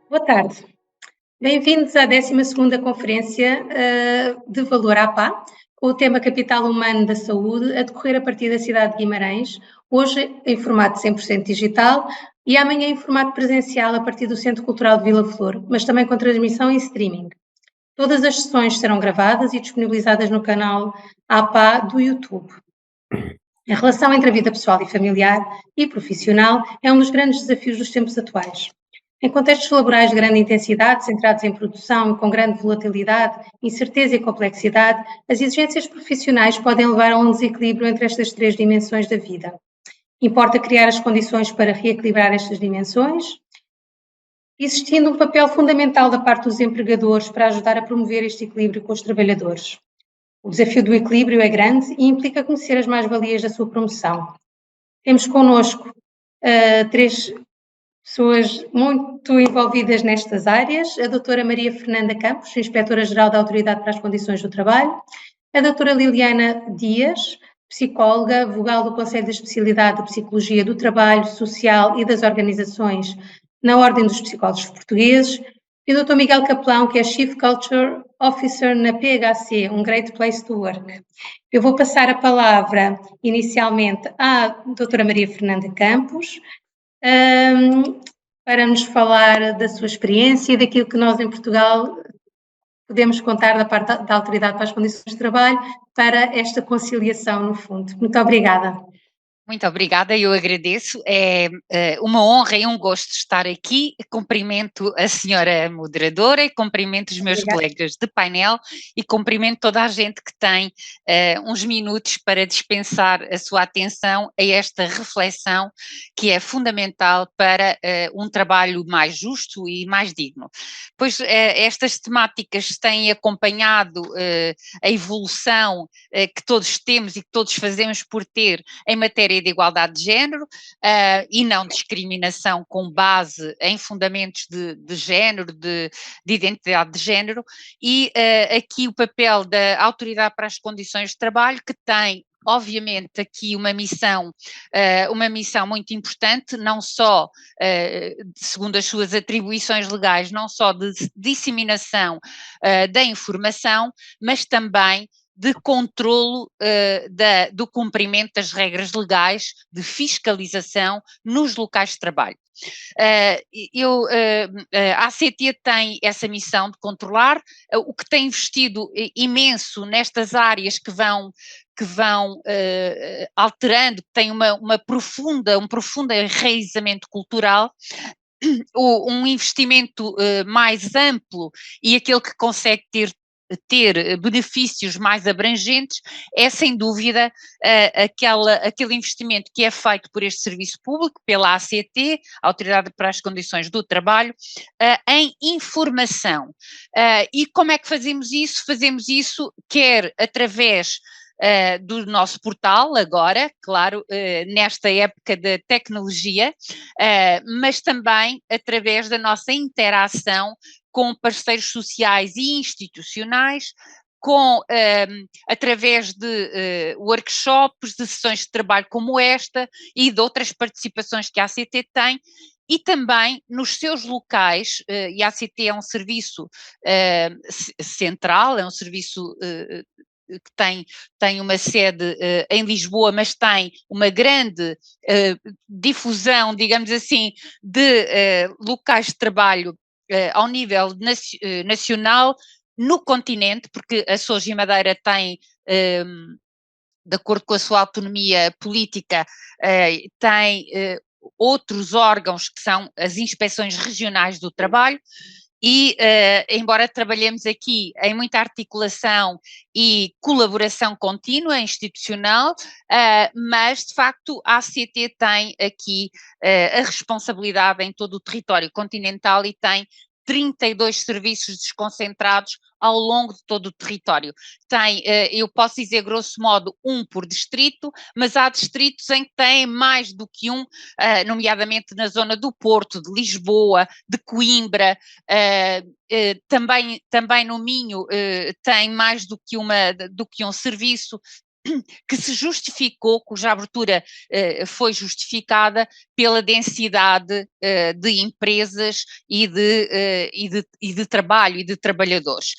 Boa tarde. Bem-vindos à 12ª Conferência de Valor APA, com o tema Capital Humano da Saúde, a decorrer a partir da cidade de Guimarães, hoje em formato 100% digital e amanhã em formato presencial a partir do Centro Cultural de Vila Flor, mas também com transmissão em streaming. Todas as sessões serão gravadas e disponibilizadas no canal APA do YouTube. A relação entre a vida pessoal e familiar e profissional é um dos grandes desafios dos tempos atuais. Em contextos laborais de grande intensidade, centrados em produção e com grande volatilidade, incerteza e complexidade, as exigências profissionais podem levar a um desequilíbrio entre estas três dimensões da vida. Importa criar as condições para reequilibrar estas dimensões, existindo um papel fundamental da parte dos empregadores para ajudar a promover este equilíbrio com os trabalhadores. O desafio do equilíbrio é grande e implica conhecer as mais-valias da sua promoção. Temos connosco três pessoas muito envolvidas nestas áreas: a doutora Maria Fernanda Campos, Inspetora-Geral da Autoridade para as Condições do Trabalho, a doutora Liliana Dias, psicóloga, vogal do Conselho da Especialidade de Psicologia do Trabalho, Social e das Organizações na Ordem dos Psicólogos Portugueses, e o doutor Miguel Capelão, que é Chief Culture Officer na PHC, um Great Place to Work. Eu vou passar a palavra inicialmente à doutora Maria Fernanda Campos, para nos falar da sua experiência e daquilo que nós em Portugal podemos contar da parte da Autoridade para as Condições de Trabalho para esta conciliação, no fundo. Muito obrigada. Muito obrigada, eu agradeço, é uma honra e um gosto estar aqui. Cumprimento a senhora moderadora e cumprimento os meus colegas de painel e cumprimento toda a gente que tem uns minutos para dispensar a sua atenção a esta reflexão que é fundamental para um trabalho mais justo e mais digno. Pois estas temáticas têm acompanhado a evolução que todos temos e que todos fazemos por ter em matéria de igualdade de género e não discriminação com base em fundamentos de género, de identidade de género, e aqui o papel da Autoridade para as Condições de Trabalho, que tem obviamente aqui uma missão muito importante, não só, segundo as suas atribuições legais, não só de disseminação da informação, mas também de controlo do cumprimento das regras legais de fiscalização nos locais de trabalho. A ACT tem essa missão de controlar, o que tem investido imenso nestas áreas que vão alterando, que tem um profundo enraizamento cultural, um investimento mais amplo e aquele que consegue ter benefícios mais abrangentes, é sem dúvida aquele investimento que é feito por este serviço público, pela ACT, Autoridade para as Condições do Trabalho, em informação. E como é que fazemos isso? Fazemos isso quer através do nosso portal agora, claro, nesta época da tecnologia, mas também através da nossa interação com parceiros sociais e institucionais, através de workshops, de sessões de trabalho como esta e de outras participações que a ACT tem, e também nos seus locais, e a ACT é um serviço central, é um serviço que tem uma sede em Lisboa, mas tem uma grande difusão, digamos assim, de locais de trabalho ao nível nacional, no continente, porque Açores e Madeira têm, de acordo com a sua autonomia política, tem outros órgãos que são as inspeções regionais do trabalho. E, embora trabalhemos aqui em muita articulação e colaboração contínua, institucional, mas, de facto, a ACT tem aqui a responsabilidade em todo o território continental e tem 32 serviços desconcentrados ao longo de todo o território. Tem, eu posso dizer grosso modo, um por distrito, mas há distritos em que têm mais do que um, nomeadamente na zona do Porto, de Lisboa, de Coimbra, também no Minho tem mais do que um serviço. que se justificou, cuja abertura foi justificada pela densidade de empresas e de trabalho e de trabalhadores.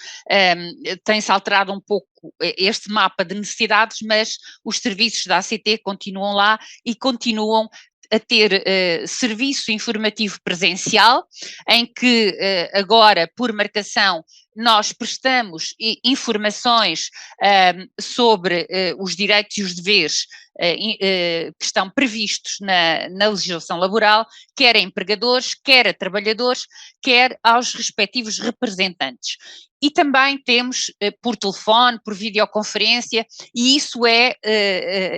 Tem-se alterado um pouco este mapa de necessidades, mas os serviços da ACT continuam lá e continuam a ter serviço informativo presencial, em que agora, por marcação, nós prestamos informações sobre os direitos e os deveres que estão previstos na legislação laboral, quer a empregadores, quer a trabalhadores, quer aos respectivos representantes. E também temos por telefone, por videoconferência, e isso é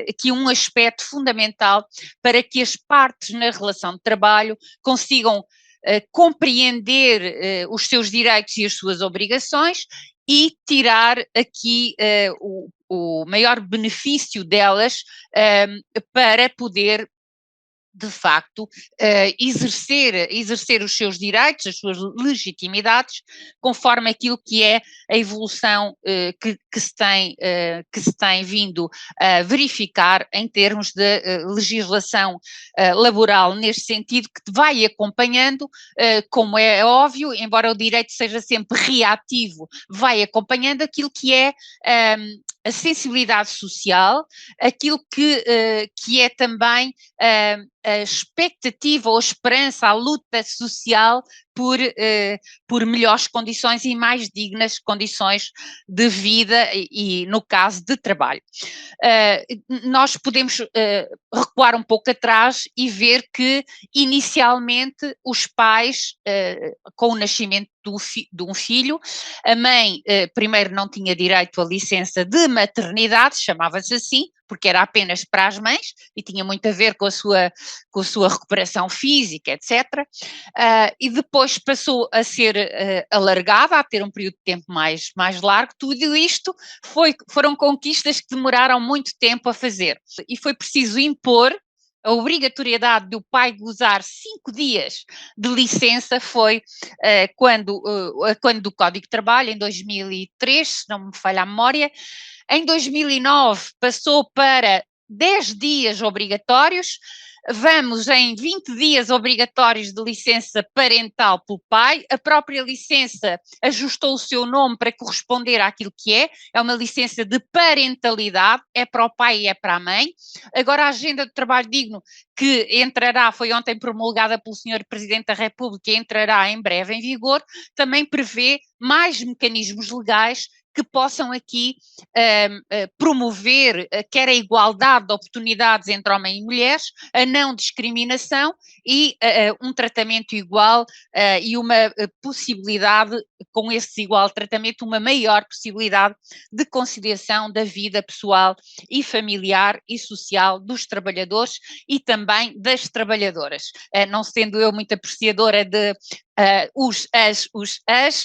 aqui um aspecto fundamental para que as partes na relação de trabalho consigam compreender os seus direitos e as suas obrigações e tirar aqui o maior benefício delas para poder, de facto, exercer os seus direitos, as suas legitimidades, conforme aquilo que é a evolução que se tem vindo a verificar em termos de legislação laboral, neste sentido, que vai acompanhando, como é óbvio, embora o direito seja sempre reativo, vai acompanhando aquilo que é a sensibilidade social, aquilo que é também a expectativa ou a esperança, a luta social por melhores condições e mais dignas condições de vida e no caso de trabalho. Nós podemos recuar um pouco atrás e ver que inicialmente os pais, com o nascimento de um filho, a mãe primeiro não tinha direito à licença de maternidade, chamava-se assim, porque era apenas para as mães e tinha muito a ver com a sua recuperação física, etc. E depois passou a ser alargada, a ter um período de tempo mais largo. Tudo isto foram conquistas que demoraram muito tempo a fazer e foi preciso impor a obrigatoriedade do pai gozar 5 dias de licença foi quando o Código de Trabalho, em 2003, se não me falha a memória. Em 2009 passou para 10 dias obrigatórios, vamos em 20 dias obrigatórios de licença parental pelo pai, a própria licença ajustou o seu nome para corresponder àquilo que é uma licença de parentalidade, é para o pai e é para a mãe. Agora a agenda do trabalho digno, que entrará, foi ontem promulgada pelo Sr. Presidente da República e entrará em breve em vigor, também prevê mais mecanismos legais que possam aqui promover quer a igualdade de oportunidades entre homens e mulheres, a não discriminação e um tratamento igual e uma possibilidade, com esse igual tratamento, uma maior possibilidade de conciliação da vida pessoal e familiar e social dos trabalhadores e também das trabalhadoras. Não sendo eu muito apreciadora de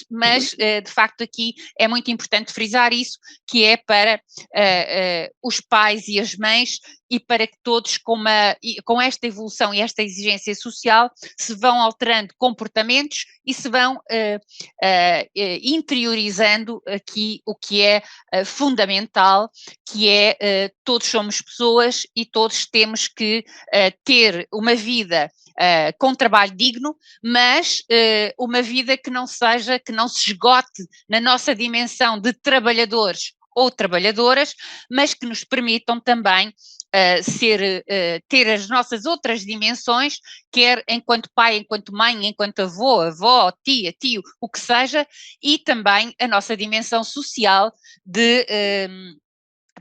mas de facto aqui é muito importante frisar isso, que é para os pais e as mães e para que todos com esta evolução e esta exigência social se vão alterando comportamentos e se vão interiorizando aqui o que é fundamental, que é todos somos pessoas e todos temos que ter uma vida com trabalho digno, mas uma vida que não se esgote na nossa dimensão de trabalhadores ou trabalhadoras, mas que nos permitam também ter as nossas outras dimensões, quer enquanto pai, enquanto mãe, enquanto avó, tia, tio, o que seja, e também a nossa dimensão social de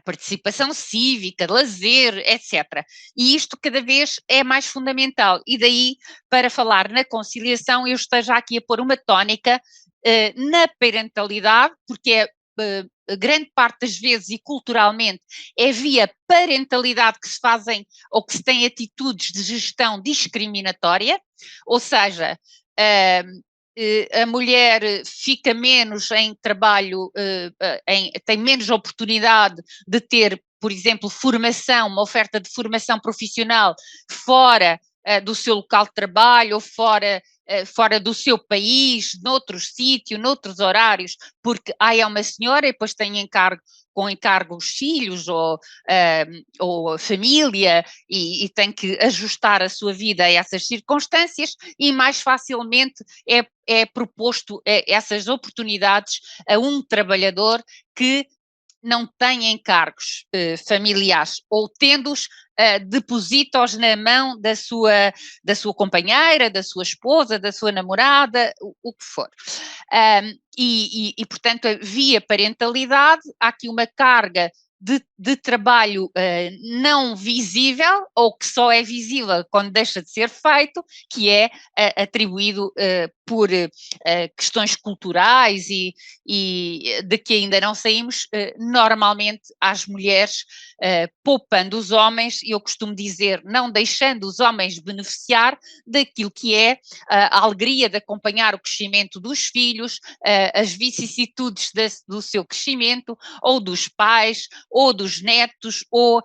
participação cívica, de lazer, etc. E isto cada vez é mais fundamental. E daí, para falar na conciliação, eu esteja aqui a pôr uma tónica na parentalidade, porque é grande parte das vezes e culturalmente é via parentalidade que se fazem ou que se têm atitudes de gestão discriminatória, ou seja, a mulher fica menos em trabalho, tem menos oportunidade de ter, por exemplo, formação, uma oferta de formação profissional fora do seu local de trabalho ou fora do seu país, noutro sítio, noutros horários, porque é uma senhora e depois tem encargo com encargos filhos ou família e tem que ajustar a sua vida a essas circunstâncias e mais facilmente é proposto essas oportunidades a um trabalhador que não tem encargos familiares ou tendo-os, deposita-os na mão da sua companheira, da sua esposa, da sua namorada, o que for. Portanto, via parentalidade, há aqui uma carga de trabalho não visível, ou que só é visível quando deixa de ser feito, que é atribuído por questões culturais e de que ainda não saímos, normalmente às mulheres, poupando os homens, e eu costumo dizer, não deixando os homens beneficiar daquilo que é a alegria de acompanhar o crescimento dos filhos, as vicissitudes do seu crescimento, ou dos pais, ou dos netos, ou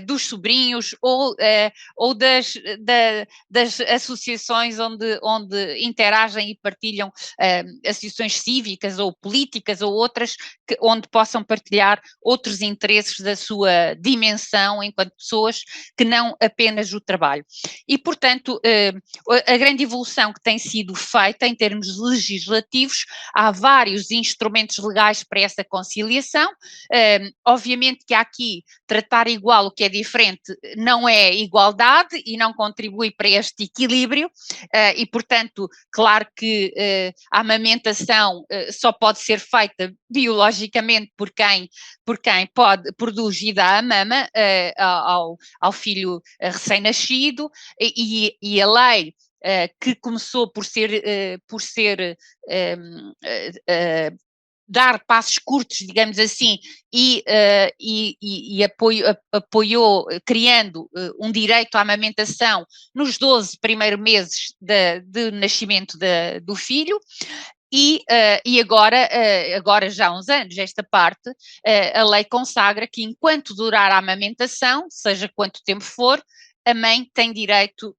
dos sobrinhos, ou das associações onde interagem e partilham, associações cívicas ou políticas ou outras, onde possam partilhar outros interesses da sua dimensão enquanto pessoas, que não apenas o trabalho. E, portanto, a grande evolução que tem sido feita em termos legislativos, há vários instrumentos legais para essa conciliação. Obviamente que há aqui tratar igual o que é diferente não é igualdade e não contribui para este equilíbrio, e, portanto, claro que a amamentação só pode ser feita biologicamente por quem produz e dá a mama ao filho recém-nascido, e a lei que começou por ser dar passos curtos, digamos assim, e apoiou, criando um direito à amamentação nos 12 primeiros meses de nascimento do filho. E agora já há uns anos, esta parte, a lei consagra que enquanto durar a amamentação, seja quanto tempo for, a mãe tem direito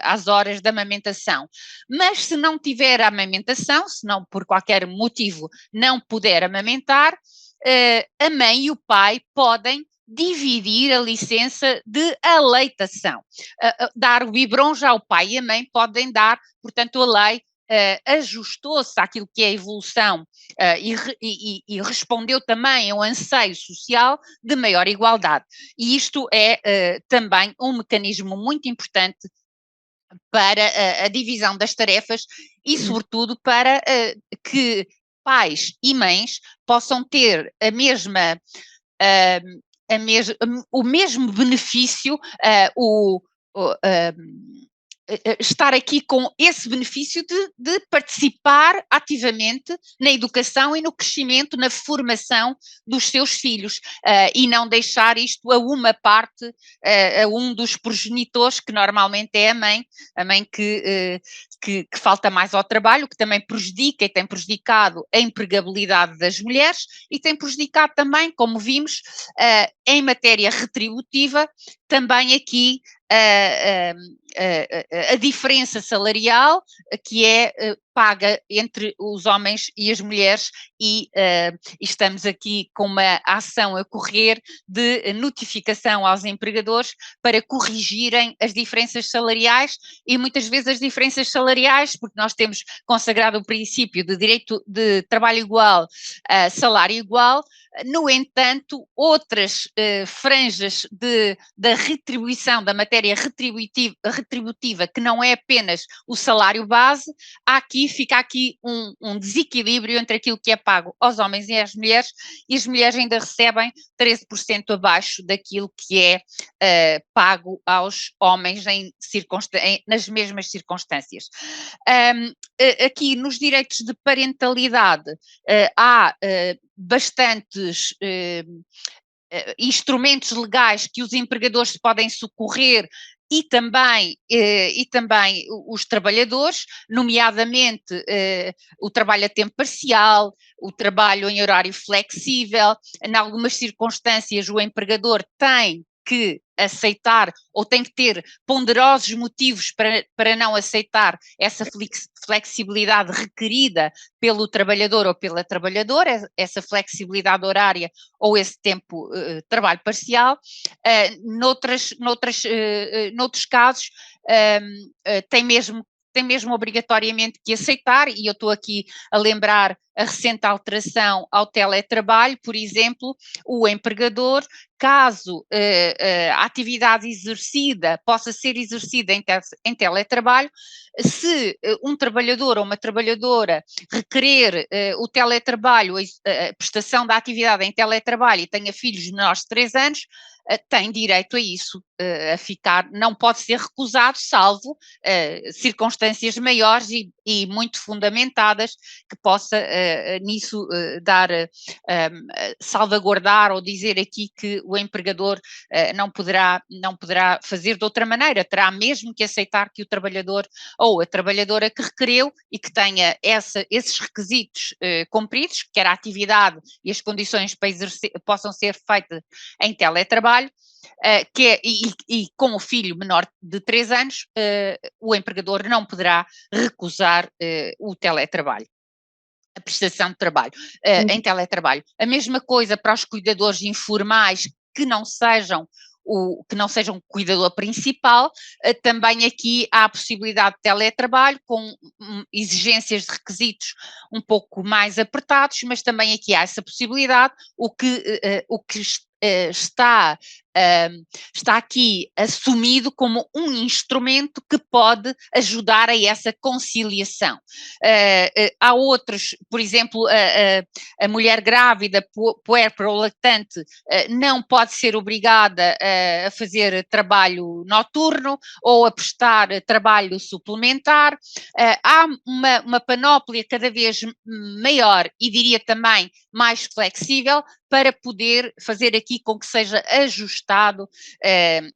às horas da amamentação. Mas se não tiver a amamentação, se não por qualquer motivo não puder amamentar, a mãe e o pai podem dividir a licença de aleitação. Dar o biberon, já o pai e a mãe podem dar, portanto a lei ajustou-se àquilo que é a evolução e respondeu também a um anseio social de maior igualdade. E isto é também um mecanismo muito importante para a divisão das tarefas e, sobretudo, para que pais e mães possam ter o mesmo benefício, estar aqui com esse benefício de participar ativamente na educação e no crescimento, na formação dos seus filhos, e não deixar isto a uma parte, a um dos progenitores, que normalmente é a mãe que falta mais ao trabalho, que também prejudica e tem prejudicado a empregabilidade das mulheres e tem prejudicado também, como vimos, em matéria retributiva, também aqui a diferença salarial que é paga entre os homens e as mulheres, e estamos aqui com uma ação a correr de notificação aos empregadores para corrigirem as diferenças salariais, e muitas vezes as diferenças salariais, porque nós temos consagrado o princípio de direito de trabalho igual, salário igual. No entanto, outras franjas da retribuição, da matéria retributiva, que não é apenas o salário base, fica aqui um desequilíbrio entre aquilo que é pago aos homens e às mulheres, e as mulheres ainda recebem 13% abaixo daquilo que é pago aos homens nas mesmas circunstâncias. Aqui nos direitos de parentalidade há bastantes instrumentos legais que os empregadores podem socorrer e também os trabalhadores, nomeadamente o trabalho a tempo parcial, o trabalho em horário flexível. Em algumas circunstâncias o empregador tem que aceitar ou tem que ter ponderosos motivos para não aceitar essa flexibilidade requerida pelo trabalhador ou pela trabalhadora, essa flexibilidade horária ou esse tempo de trabalho parcial. Noutros casos, tem mesmo obrigatoriamente que aceitar, e eu estou aqui a lembrar a recente alteração ao teletrabalho, por exemplo, o empregador, caso a atividade exercida possa ser exercida em teletrabalho, se um trabalhador ou uma trabalhadora requerer o teletrabalho, a prestação da atividade em teletrabalho e tenha filhos menores de 3 anos, tem direito a isso, a ficar, não pode ser recusado, salvo circunstâncias maiores e muito fundamentadas que possa nisso salvaguardar ou dizer aqui que o empregador não poderá fazer de outra maneira, terá mesmo que aceitar que o trabalhador ou a trabalhadora que requereu e que tenha esses requisitos cumpridos, quer a atividade e as condições para exercer possam ser feitas em teletrabalho, e com o filho menor de 3 anos, o empregador não poderá recusar o teletrabalho, a prestação de trabalho em teletrabalho. A mesma coisa para os cuidadores informais que não sejam o cuidador principal, também aqui há a possibilidade de teletrabalho com exigências de requisitos um pouco mais apertados, mas também aqui há essa possibilidade, o que está aqui assumido como um instrumento que pode ajudar a essa conciliação. Há outros, por exemplo, a mulher grávida, puérpera ou lactante, não pode ser obrigada a fazer trabalho noturno ou a prestar trabalho suplementar. Há uma panóplia cada vez maior e diria também mais flexível para poder fazer aqui com que seja ajustado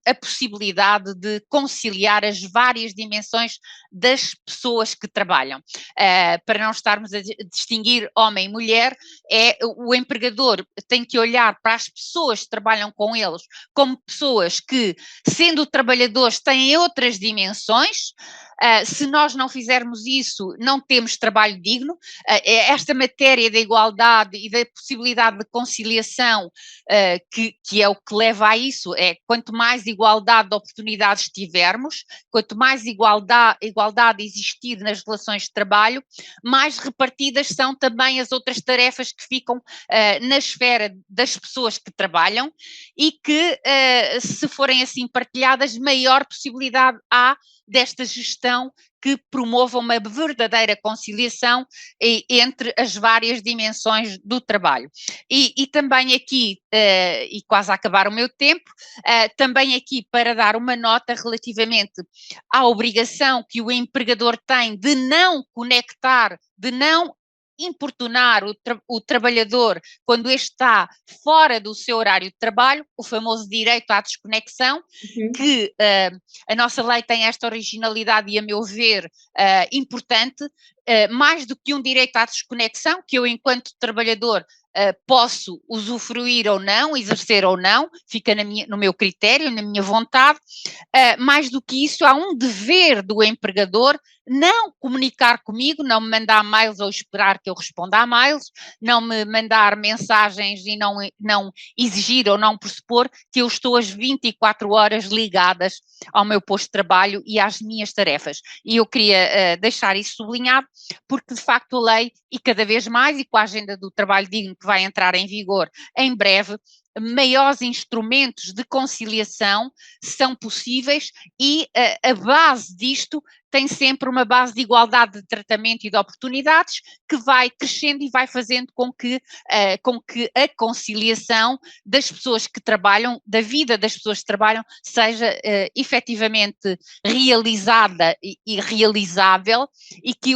a possibilidade de conciliar as várias dimensões das pessoas que trabalham. Para não estarmos a distinguir homem e mulher, o empregador tem que olhar para as pessoas que trabalham com eles como pessoas que, sendo trabalhadores, têm outras dimensões. Se nós não fizermos isso, não temos trabalho digno. Esta matéria da igualdade e da possibilidade de conciliação, que é o que leva a isso, quanto mais igualdade de oportunidades tivermos, quanto mais igualdade existir nas relações de trabalho, mais repartidas são também as outras tarefas que ficam na esfera das pessoas que trabalham e que, se forem assim partilhadas, maior possibilidade há desta gestão que promova uma verdadeira conciliação entre as várias dimensões do trabalho. E também aqui, e quase a acabar o meu tempo, também aqui para dar uma nota relativamente à obrigação que o empregador tem de não conectar, de não importunar o trabalhador quando este está fora do seu horário de trabalho, o famoso direito à desconexão, que a nossa lei tem esta originalidade e, a meu ver, importante, mais do que um direito à desconexão, que eu, enquanto trabalhador, posso usufruir ou não, exercer ou não, fica no meu critério, na minha vontade. Mais do que isso, há um dever do empregador não comunicar comigo, não me mandar mails ou esperar que eu responda a mails, não me mandar mensagens e não exigir ou não pressupor que eu estou às 24 horas ligadas ao meu posto de trabalho e às minhas tarefas. E eu queria deixar isso sublinhado, porque de facto a lei, e cada vez mais, e com a agenda do trabalho digno que vai entrar em vigor em breve, maiores instrumentos de conciliação são possíveis e a base disto tem sempre uma base de igualdade de tratamento e de oportunidades que vai crescendo e vai fazendo com que a conciliação das pessoas que trabalham, da vida das pessoas que trabalham, seja efetivamente realizada e realizável e que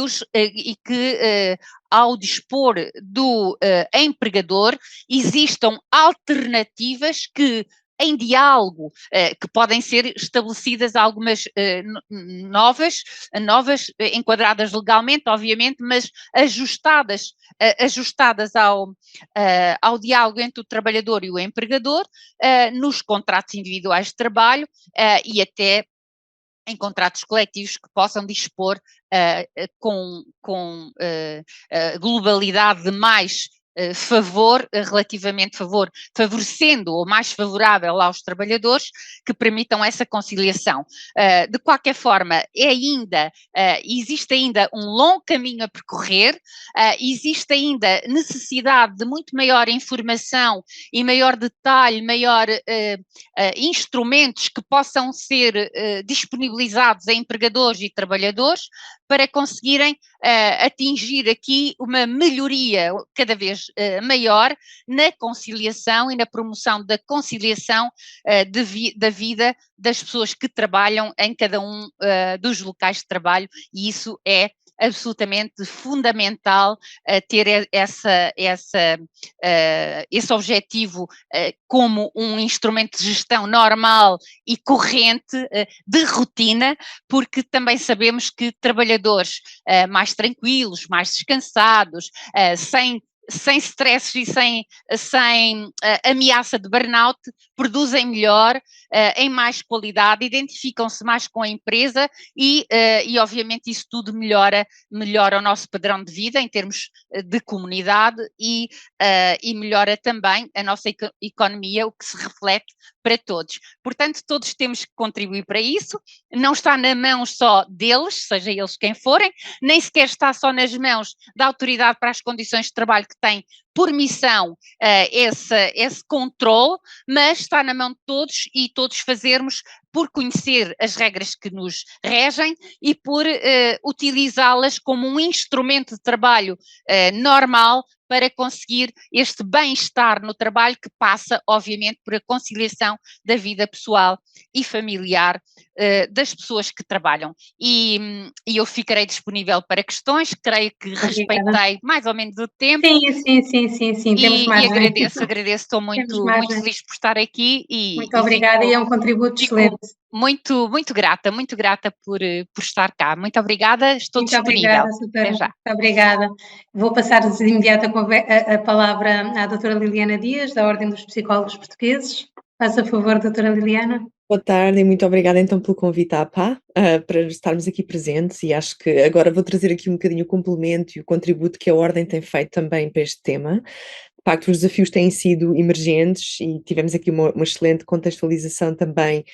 ao dispor do empregador existam alternativas que em diálogo, que podem ser estabelecidas algumas novas, enquadradas legalmente, obviamente, mas ajustadas ao diálogo entre o trabalhador e o empregador, nos contratos individuais de trabalho, e até em contratos coletivos que possam dispor com globalidade de mais favorecendo ou mais favorável aos trabalhadores, que permitam essa conciliação. De qualquer forma, existe ainda um longo caminho a percorrer, existe ainda necessidade de muito maior informação e maior detalhe, maior instrumentos que possam ser disponibilizados a empregadores e trabalhadores para conseguirem atingir aqui uma melhoria cada vez maior na conciliação e na promoção da conciliação da vida das pessoas que trabalham em cada um dos locais de trabalho, e isso é absolutamente fundamental ter esse objetivo como um instrumento de gestão normal e corrente, de rotina, porque também sabemos que trabalhadores mais tranquilos, mais descansados, sem stress e sem ameaça de burnout, produzem melhor, em mais qualidade, identificam-se mais com a empresa e obviamente isso tudo melhora o nosso padrão de vida em termos de comunidade e melhora também a nossa economia, o que se reflete para todos. Portanto, todos temos que contribuir para isso, não está na mão só deles, seja eles quem forem, nem sequer está só nas mãos da autoridade para as condições de trabalho que tem por missão esse controle, mas está na mão de todos e todos fazermos por conhecer as regras que nos regem e por utilizá-las como um instrumento de trabalho normal para conseguir este bem-estar no trabalho que passa, obviamente, por a conciliação da vida pessoal e familiar das pessoas que trabalham. E eu ficarei disponível para questões, creio que respeitei mais ou menos o tempo. Sim, temos margem. E agradeço, estou muito feliz por estar aqui. Muito obrigada, e é um contributo excelente. Muito grata por estar cá. Muito obrigada, estou disponível. Muito obrigada, doutora. Muito obrigada. Vou passar de imediato a palavra à doutora Liliana Dias, da Ordem dos Psicólogos Portugueses. Faça favor, doutora Liliana. Boa tarde e muito obrigada então pelo convite à APA, para estarmos aqui presentes, e acho que agora vou trazer aqui um bocadinho o complemento e o contributo que a Ordem tem feito também para este tema. De facto, os desafios têm sido emergentes e tivemos aqui uma excelente contextualização também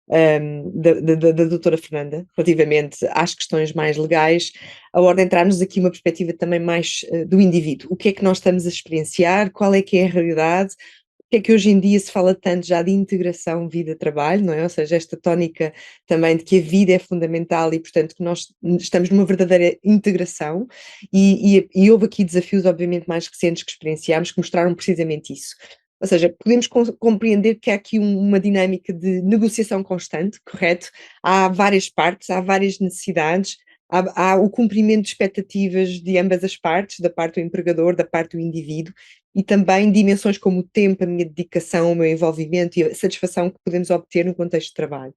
da doutora Fernanda, relativamente às questões mais legais. A Ordem traz-nos aqui uma perspectiva também mais do indivíduo. O que é que nós estamos a experienciar, qual é que é a realidade, o que é que hoje em dia se fala tanto já de integração vida-trabalho, não é? Ou seja, esta tónica também de que a vida é fundamental e, portanto, que nós estamos numa verdadeira integração, e houve aqui desafios, obviamente, mais recentes que experienciámos, que mostraram precisamente isso. Ou seja, podemos compreender que há aqui uma dinâmica de negociação constante, correto? Há várias partes, há várias necessidades, há o cumprimento de expectativas de ambas as partes, da parte do empregador, da parte do indivíduo, e também dimensões como o tempo, a minha dedicação, o meu envolvimento e a satisfação que podemos obter no contexto de trabalho.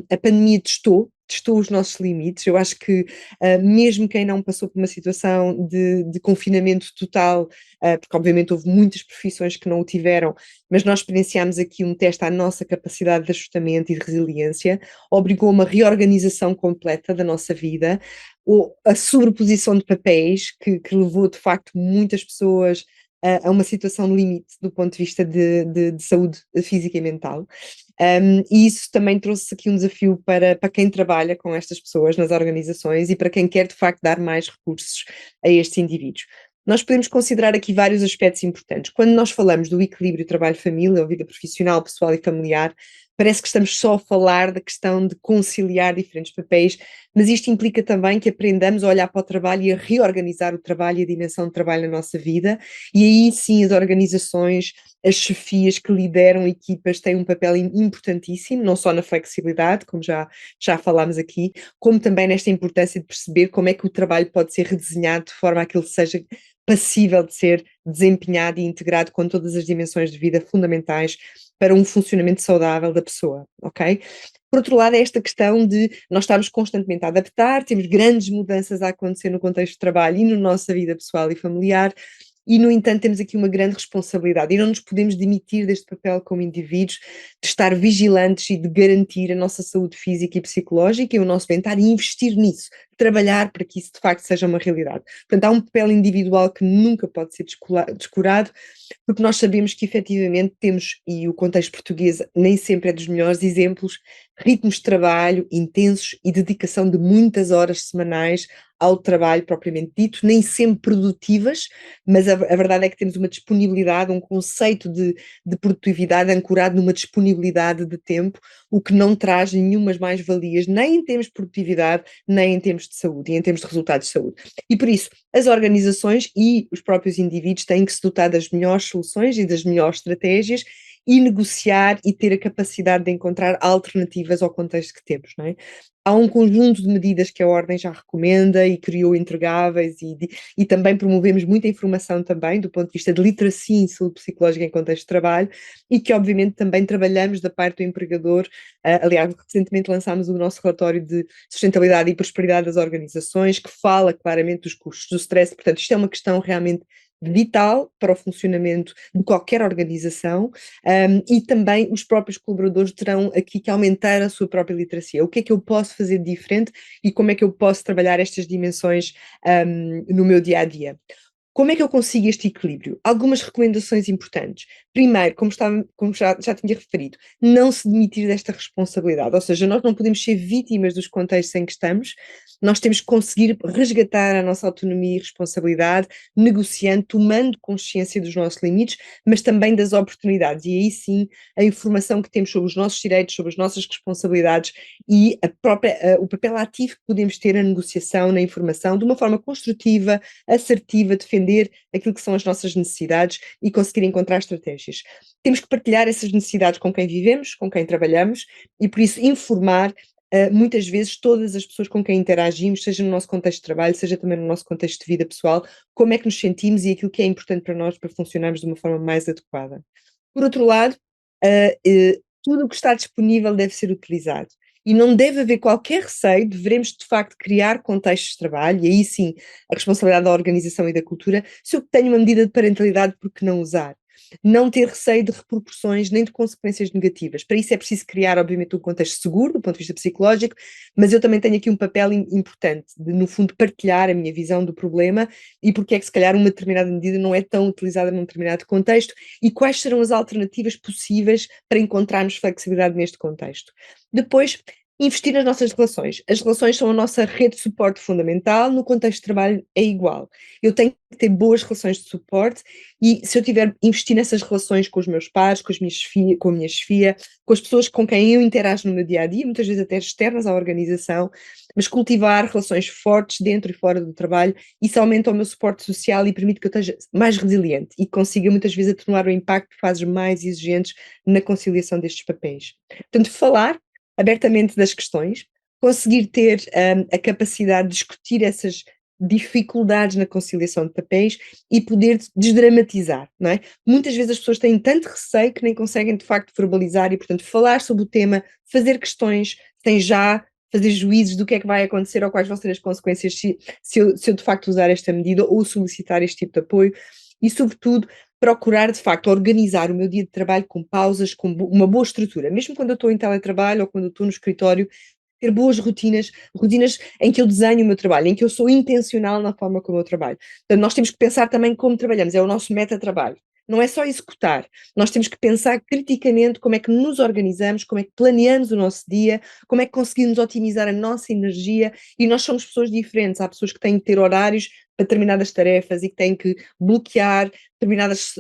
A pandemia testou os nossos limites. Eu acho que mesmo quem não passou por uma situação de confinamento total, porque obviamente houve muitas profissões que não o tiveram, mas nós experienciámos aqui um teste à nossa capacidade de ajustamento e de resiliência, obrigou a uma reorganização completa da nossa vida, a sobreposição de papéis que levou de facto muitas pessoas a uma situação limite do ponto de vista de saúde física e mental. E isso também trouxe aqui um desafio para quem trabalha com estas pessoas nas organizações e para quem quer de facto dar mais recursos a estes indivíduos. Nós podemos considerar aqui vários aspectos importantes. Quando nós falamos do equilíbrio trabalho-família, ou vida profissional, pessoal e familiar, parece que estamos só a falar da questão de conciliar diferentes papéis, mas isto implica também que aprendamos a olhar para o trabalho e a reorganizar o trabalho e a dimensão do trabalho na nossa vida, e aí sim as organizações, as chefias que lideram equipas têm um papel importantíssimo, não só na flexibilidade, como já falámos aqui, como também nesta importância de perceber como é que o trabalho pode ser redesenhado de forma a que ele seja passível de ser desempenhado e integrado com todas as dimensões de vida fundamentais para um funcionamento saudável da pessoa, ok? Por outro lado, é esta questão de nós estarmos constantemente a adaptar, temos grandes mudanças a acontecer no contexto de trabalho e na nossa vida pessoal e familiar, e, no entanto, temos aqui uma grande responsabilidade e não nos podemos demitir deste papel como indivíduos, de estar vigilantes e de garantir a nossa saúde física e psicológica e o nosso bem-estar e investir nisso, trabalhar para que isso de facto seja uma realidade. Portanto, há um papel individual que nunca pode ser descurado, porque nós sabemos que efetivamente temos, e o contexto português nem sempre é dos melhores exemplos, ritmos de trabalho intensos e dedicação de muitas horas semanais ao trabalho propriamente dito, nem sempre produtivas, mas a verdade é que temos uma disponibilidade, um conceito de produtividade ancorado numa disponibilidade de tempo, o que não traz nenhumas mais-valias, nem em termos de produtividade, nem em termos de saúde, e em termos de resultados de saúde. E por isso, as organizações e os próprios indivíduos têm que se dotar das melhores soluções e das melhores estratégias e negociar e ter a capacidade de encontrar alternativas ao contexto que temos, não é? Há um conjunto de medidas que a Ordem já recomenda e criou entregáveis e também promovemos muita informação também do ponto de vista de literacia em saúde psicológica em contexto de trabalho e que obviamente também trabalhamos da parte do empregador. Aliás, recentemente lançámos o nosso relatório de sustentabilidade e prosperidade das organizações que fala claramente dos custos do stress, portanto isto é uma questão realmente vital para o funcionamento de qualquer organização, e também os próprios colaboradores terão aqui que aumentar a sua própria literacia. O que é que eu posso fazer de diferente e como é que eu posso trabalhar estas dimensões no meu dia-a-dia? Como é que eu consigo este equilíbrio? Algumas recomendações importantes. Primeiro, como já tinha referido, não se demitir desta responsabilidade, ou seja, nós não podemos ser vítimas dos contextos em que estamos, nós temos que conseguir resgatar a nossa autonomia e responsabilidade, negociando, tomando consciência dos nossos limites, mas também das oportunidades, e aí sim a informação que temos sobre os nossos direitos, sobre as nossas responsabilidades e o papel ativo que podemos ter na negociação, na informação, de uma forma construtiva, assertiva, defender aquilo que são as nossas necessidades e conseguir encontrar estratégias. Temos que partilhar essas necessidades com quem vivemos, com quem trabalhamos e por isso informar muitas vezes todas as pessoas com quem interagimos, seja no nosso contexto de trabalho, seja também no nosso contexto de vida pessoal, como é que nos sentimos e aquilo que é importante para nós para funcionarmos de uma forma mais adequada. Por outro lado, tudo o que está disponível deve ser utilizado. E não deve haver qualquer receio, devemos de facto criar contextos de trabalho, e aí sim a responsabilidade da organização e da cultura, se eu tenho uma medida de parentalidade, por que não usar? Não ter receio de repercussões nem de consequências negativas. Para isso é preciso criar, obviamente, um contexto seguro, do ponto de vista psicológico, mas eu também tenho aqui um papel importante de, no fundo, partilhar a minha visão do problema e porque é que, se calhar, uma determinada medida não é tão utilizada num determinado contexto e quais serão as alternativas possíveis para encontrarmos flexibilidade neste contexto. Depois, investir nas nossas relações. As relações são a nossa rede de suporte fundamental, no contexto de trabalho é igual. Eu tenho que ter boas relações de suporte e se eu tiver investir nessas relações com os meus pares, com a minha chefia, com as pessoas com quem eu interajo no meu dia-a-dia, muitas vezes até externas à organização, mas cultivar relações fortes dentro e fora do trabalho, isso aumenta o meu suporte social e permite que eu esteja mais resiliente e consiga muitas vezes atenuar o impacto de fases mais exigentes na conciliação destes papéis. Portanto, falar abertamente das questões, conseguir ter a capacidade de discutir essas dificuldades na conciliação de papéis e poder desdramatizar, não é? Muitas vezes as pessoas têm tanto receio que nem conseguem de facto verbalizar e, portanto, falar sobre o tema, fazer questões, sem já fazer juízos do que é que vai acontecer ou quais vão ser as consequências se eu de facto usar esta medida ou solicitar este tipo de apoio e, sobretudo, procurar de facto organizar o meu dia de trabalho com pausas, com uma boa estrutura, mesmo quando eu estou em teletrabalho ou quando eu estou no escritório, ter boas rotinas em que eu desenho o meu trabalho, em que eu sou intencional na forma como eu trabalho. Portanto, nós temos que pensar também como trabalhamos, é o nosso meta-trabalho. Não é só executar, nós temos que pensar criticamente como é que nos organizamos, como é que planeamos o nosso dia, como é que conseguimos otimizar a nossa energia e nós somos pessoas diferentes, há pessoas que têm que ter horários para determinadas tarefas e que têm que bloquear determinados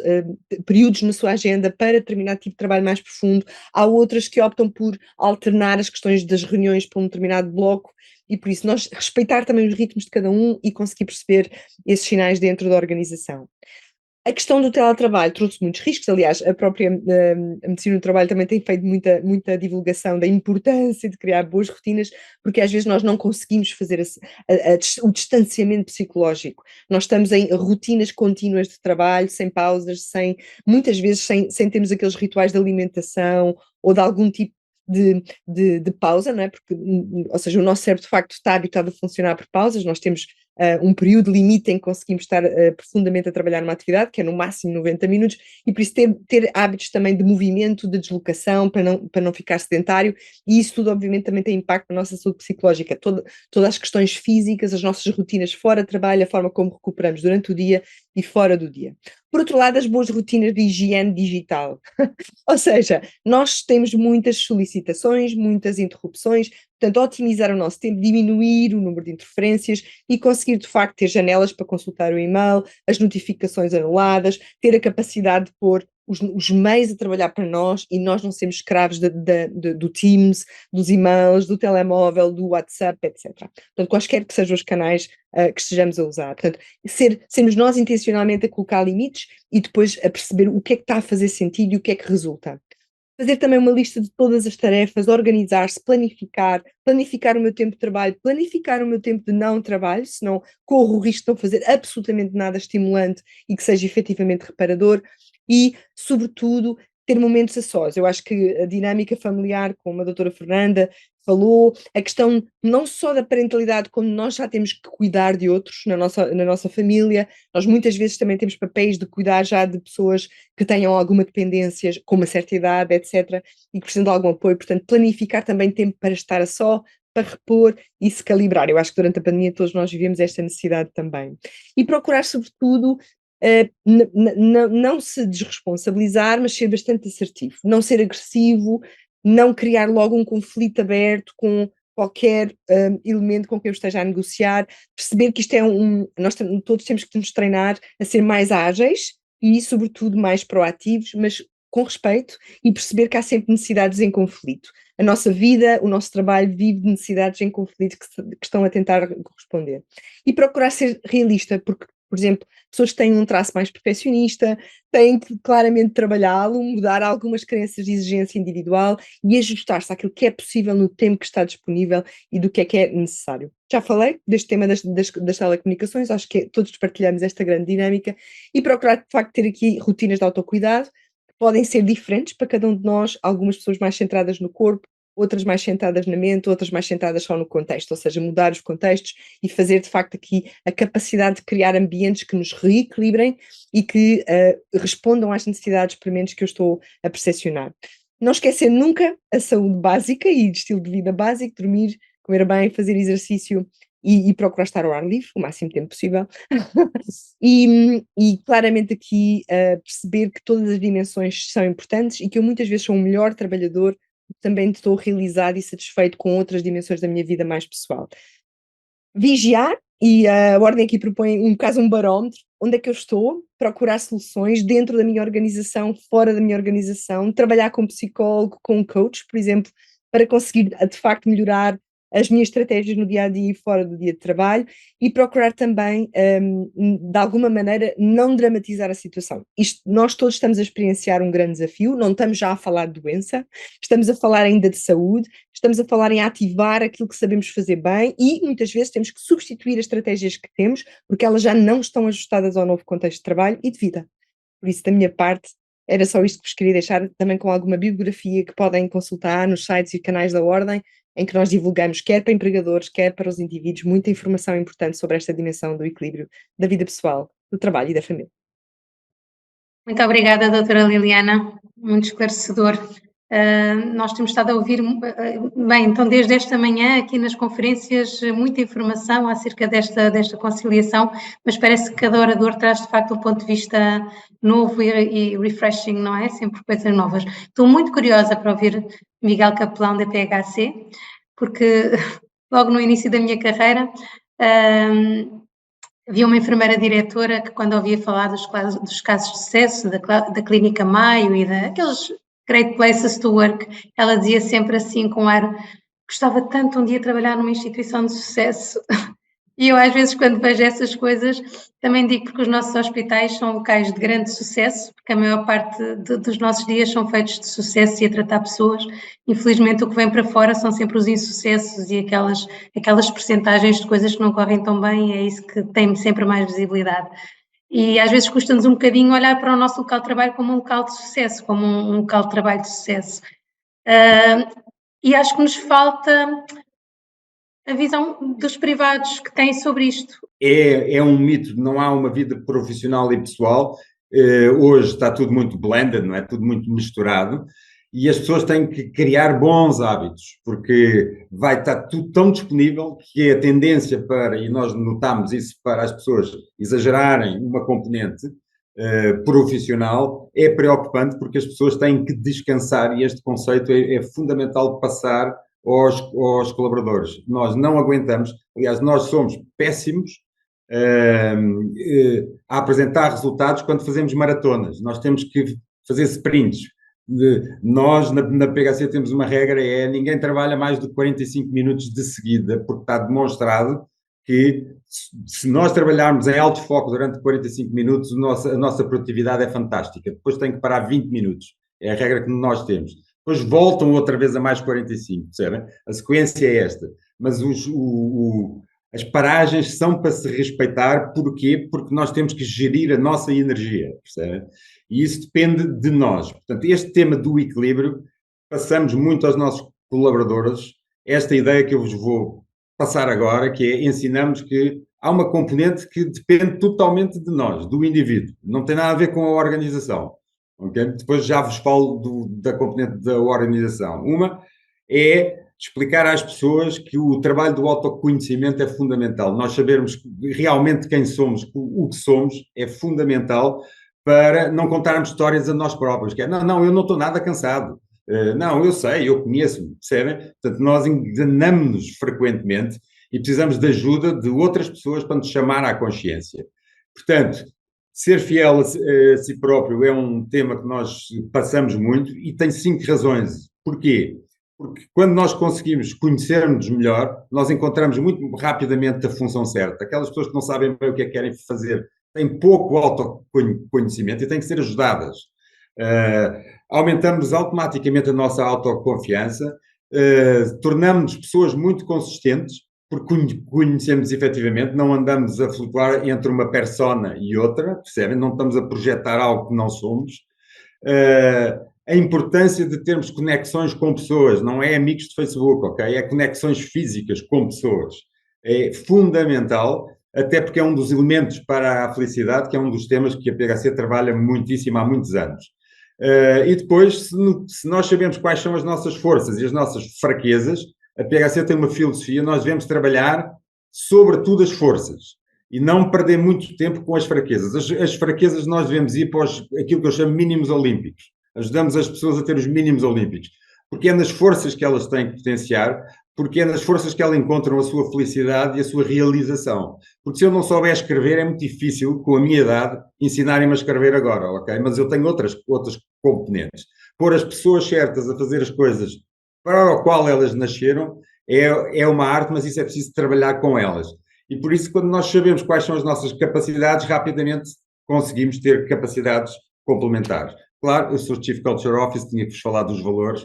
períodos na sua agenda para determinado tipo de trabalho mais profundo, há outras que optam por alternar as questões das reuniões para um determinado bloco e por isso nós respeitar também os ritmos de cada um e conseguir perceber esses sinais dentro da organização. A questão do teletrabalho trouxe muitos riscos, aliás, a própria a medicina do trabalho também tem feito muita divulgação da importância de criar boas rotinas, porque às vezes nós não conseguimos fazer o distanciamento psicológico. Nós estamos em rotinas contínuas de trabalho, sem pausas, muitas vezes sem termos aqueles rituais de alimentação ou de algum tipo de pausa, não é? Porque, ou seja, o nosso cérebro de facto está habituado a funcionar por pausas, nós temos um período limite em que conseguimos estar profundamente a trabalhar numa atividade, que é no máximo 90 minutos, e por isso ter hábitos também de movimento, de deslocação, para não ficar sedentário, e isso tudo obviamente também tem impacto na nossa saúde psicológica, todas as questões físicas, as nossas rotinas fora de trabalho, a forma como recuperamos durante o dia e fora do dia. Por outro lado, as boas rotinas de higiene digital. Ou seja, nós temos muitas solicitações, muitas interrupções, portanto, otimizar o nosso tempo, diminuir o número de interferências e conseguir, de facto, ter janelas para consultar o e-mail, as notificações anuladas, ter a capacidade de pôr os meios a trabalhar para nós e nós não sermos escravos do Teams, dos e-mails, do telemóvel, do WhatsApp, etc. Portanto, quaisquer que sejam os canais que estejamos a usar. Portanto, sermos nós intencionalmente a colocar limites e depois a perceber o que é que está a fazer sentido e o que é que resulta. Fazer também uma lista de todas as tarefas, organizar-se, planificar o meu tempo de trabalho, planificar o meu tempo de não trabalho, senão corro o risco de não fazer absolutamente nada estimulante e que seja efetivamente reparador e, sobretudo, ter momentos a sós. Eu acho que a dinâmica familiar, como a doutora Fernanda falou, a questão não só da parentalidade, como nós já temos que cuidar de outros na nossa família, nós muitas vezes também temos papéis de cuidar já de pessoas que tenham alguma dependência, com uma certa idade, etc., e que precisam de algum apoio, portanto, planificar também tempo para estar a só, para repor e se calibrar. Eu acho que durante a pandemia todos nós vivemos esta necessidade também. E procurar, sobretudo, não se desresponsabilizar, mas ser bastante assertivo, não ser agressivo, não criar logo um conflito aberto com qualquer elemento com quem eu esteja a negociar, perceber que isto é nós todos temos que nos treinar a ser mais ágeis e, sobretudo, mais proativos, mas com respeito e perceber que há sempre necessidades em conflito. A nossa vida, o nosso trabalho vive de necessidades em conflito que estão a tentar corresponder. E procurar ser realista, porque, por exemplo, pessoas que têm um traço mais perfeccionista têm que claramente trabalhá-lo, mudar algumas crenças de exigência individual e ajustar-se àquilo que é possível no tempo que está disponível e do que é necessário. Já falei deste tema das telecomunicações, acho que todos partilhamos esta grande dinâmica e procurar, de facto, ter aqui rotinas de autocuidado, que podem ser diferentes para cada um de nós, algumas pessoas mais centradas no corpo, outras mais centradas na mente, outras mais centradas só no contexto, ou seja, mudar os contextos e fazer de facto aqui a capacidade de criar ambientes que nos reequilibrem e que respondam às necessidades prementes que eu estou a percepcionar. Não esquecer nunca a saúde básica e de estilo de vida básico, dormir, comer bem, fazer exercício e procurar estar ao ar livre o máximo tempo possível. e claramente aqui perceber que todas as dimensões são importantes e que eu muitas vezes sou um melhor trabalhador, também estou realizado e satisfeito com outras dimensões da minha vida mais pessoal. Vigiar, e a Ordem aqui propõe um barómetro, onde é que eu estou, procurar soluções dentro da minha organização, fora da minha organização, trabalhar com um psicólogo, com um coach, por exemplo, para conseguir de facto melhorar as minhas estratégias no dia a dia e fora do dia de trabalho e procurar também, de alguma maneira, não dramatizar a situação. Nós todos estamos a experienciar um grande desafio, não estamos já a falar de doença, estamos a falar ainda de saúde, estamos a falar em ativar aquilo que sabemos fazer bem e muitas vezes temos que substituir as estratégias que temos porque elas já não estão ajustadas ao novo contexto de trabalho e de vida. Por isso, da minha parte, era só isto que vos queria deixar, também com alguma bibliografia que podem consultar nos sites e canais da Ordem, em que nós divulgamos, quer para empregadores, quer para os indivíduos, muita informação importante sobre esta dimensão do equilíbrio da vida pessoal, do trabalho e da família. Muito obrigada, doutora Liliana, muito esclarecedor. Nós temos estado a ouvir, bem, então desde esta manhã aqui nas conferências, muita informação acerca desta conciliação, mas parece que cada orador traz de facto um ponto de vista novo e refreshing, não é? Sempre coisas novas. Estou muito curiosa para ouvir Miguel Capelão da PHC, porque logo no início da minha carreira havia uma enfermeira diretora que, quando ouvia falar dos casos de sucesso da Clínica Maio e daqueles Great Places to Work, ela dizia sempre assim com ar: gostava tanto um dia trabalhar numa instituição de sucesso. E eu às vezes quando vejo essas coisas também digo que os nossos hospitais são locais de grande sucesso, porque a maior parte dos nossos dias são feitos de sucesso e a tratar pessoas. Infelizmente o que vem para fora são sempre os insucessos e aquelas percentagens de coisas que não correm tão bem, e é isso que tem sempre mais visibilidade. E às vezes custa-nos um bocadinho olhar para o nosso local de trabalho como um local de sucesso, como um local de trabalho de sucesso. E acho que nos falta a visão dos privados que têm sobre isto. É um mito, não há uma vida profissional e pessoal. Hoje está tudo muito blended, não é? Tudo muito misturado. E as pessoas têm que criar bons hábitos, porque vai estar tudo tão disponível que a tendência para, e nós notamos isso, para as pessoas exagerarem uma componente profissional é preocupante, porque as pessoas têm que descansar, e este conceito é fundamental passar aos colaboradores. Nós não aguentamos, aliás, nós somos péssimos a apresentar resultados quando fazemos maratonas. Nós temos que fazer sprints. Nós, na PHC, temos uma regra, ninguém trabalha mais de 45 minutos de seguida, porque está demonstrado que se nós trabalharmos em alto foco durante 45 minutos, a nossa produtividade é fantástica. Depois tem que parar 20 minutos. É a regra que nós temos. Depois voltam outra vez a mais 45, percebem? A sequência é esta. Mas as paragens são para se respeitar. Porquê? Porque nós temos que gerir a nossa energia, percebem? E isso depende de nós. Portanto, este tema do equilíbrio, passamos muito aos nossos colaboradores esta ideia que eu vos vou passar agora, que é ensinamos que há uma componente que depende totalmente de nós, do indivíduo. Não tem nada a ver com a organização. Okay? Depois já vos falo da componente da organização. Uma é explicar às pessoas que o trabalho do autoconhecimento é fundamental. Nós sabermos realmente quem somos, o que somos, é fundamental para não contarmos histórias a nós próprios. Que é, não, eu não estou nada cansado. Não, eu sei, eu conheço-me, percebem? Portanto, nós enganamos-nos frequentemente e precisamos de ajuda de outras pessoas para nos chamar à consciência. Portanto, ser fiel a si próprio é um tema que nós passamos muito e tem 5 razões. Porquê? Porque quando nós conseguimos conhecer-nos melhor, nós encontramos muito rapidamente a função certa. Aquelas pessoas que não sabem bem o que é que querem fazer têm pouco autoconhecimento e têm que ser ajudadas. Aumentamos automaticamente a nossa autoconfiança, tornamos-nos pessoas muito consistentes, porque conhecemos efetivamente, não andamos a flutuar entre uma persona e outra, percebem? Não estamos a projetar algo que não somos. A importância de termos conexões com pessoas, não é amigos de Facebook, ok? É conexões físicas com pessoas. É fundamental, até porque é um dos elementos para a felicidade, que é um dos temas que a PHC trabalha muitíssimo há muitos anos. E depois, se nós sabemos quais são as nossas forças e as nossas fraquezas, a PHC tem uma filosofia, nós devemos trabalhar sobretudo as forças e não perder muito tempo com as fraquezas. As fraquezas nós devemos ir para aquilo que eu chamo mínimos olímpicos. Ajudamos as pessoas a ter os mínimos olímpicos, porque é nas forças que elas têm que potenciar, porque é nas forças que elas encontram a sua felicidade e a sua realização. Porque se eu não souber escrever, é muito difícil, com a minha idade, ensinarem-me a escrever agora, ok? Mas eu tenho outras componentes. Pôr as pessoas certas a fazer as coisas para o qual elas nasceram é uma arte, mas isso é preciso trabalhar com elas. E por isso, quando nós sabemos quais são as nossas capacidades, rapidamente conseguimos ter capacidades complementares. Claro, eu sou Chief Culture Officer, tinha que vos falar dos valores,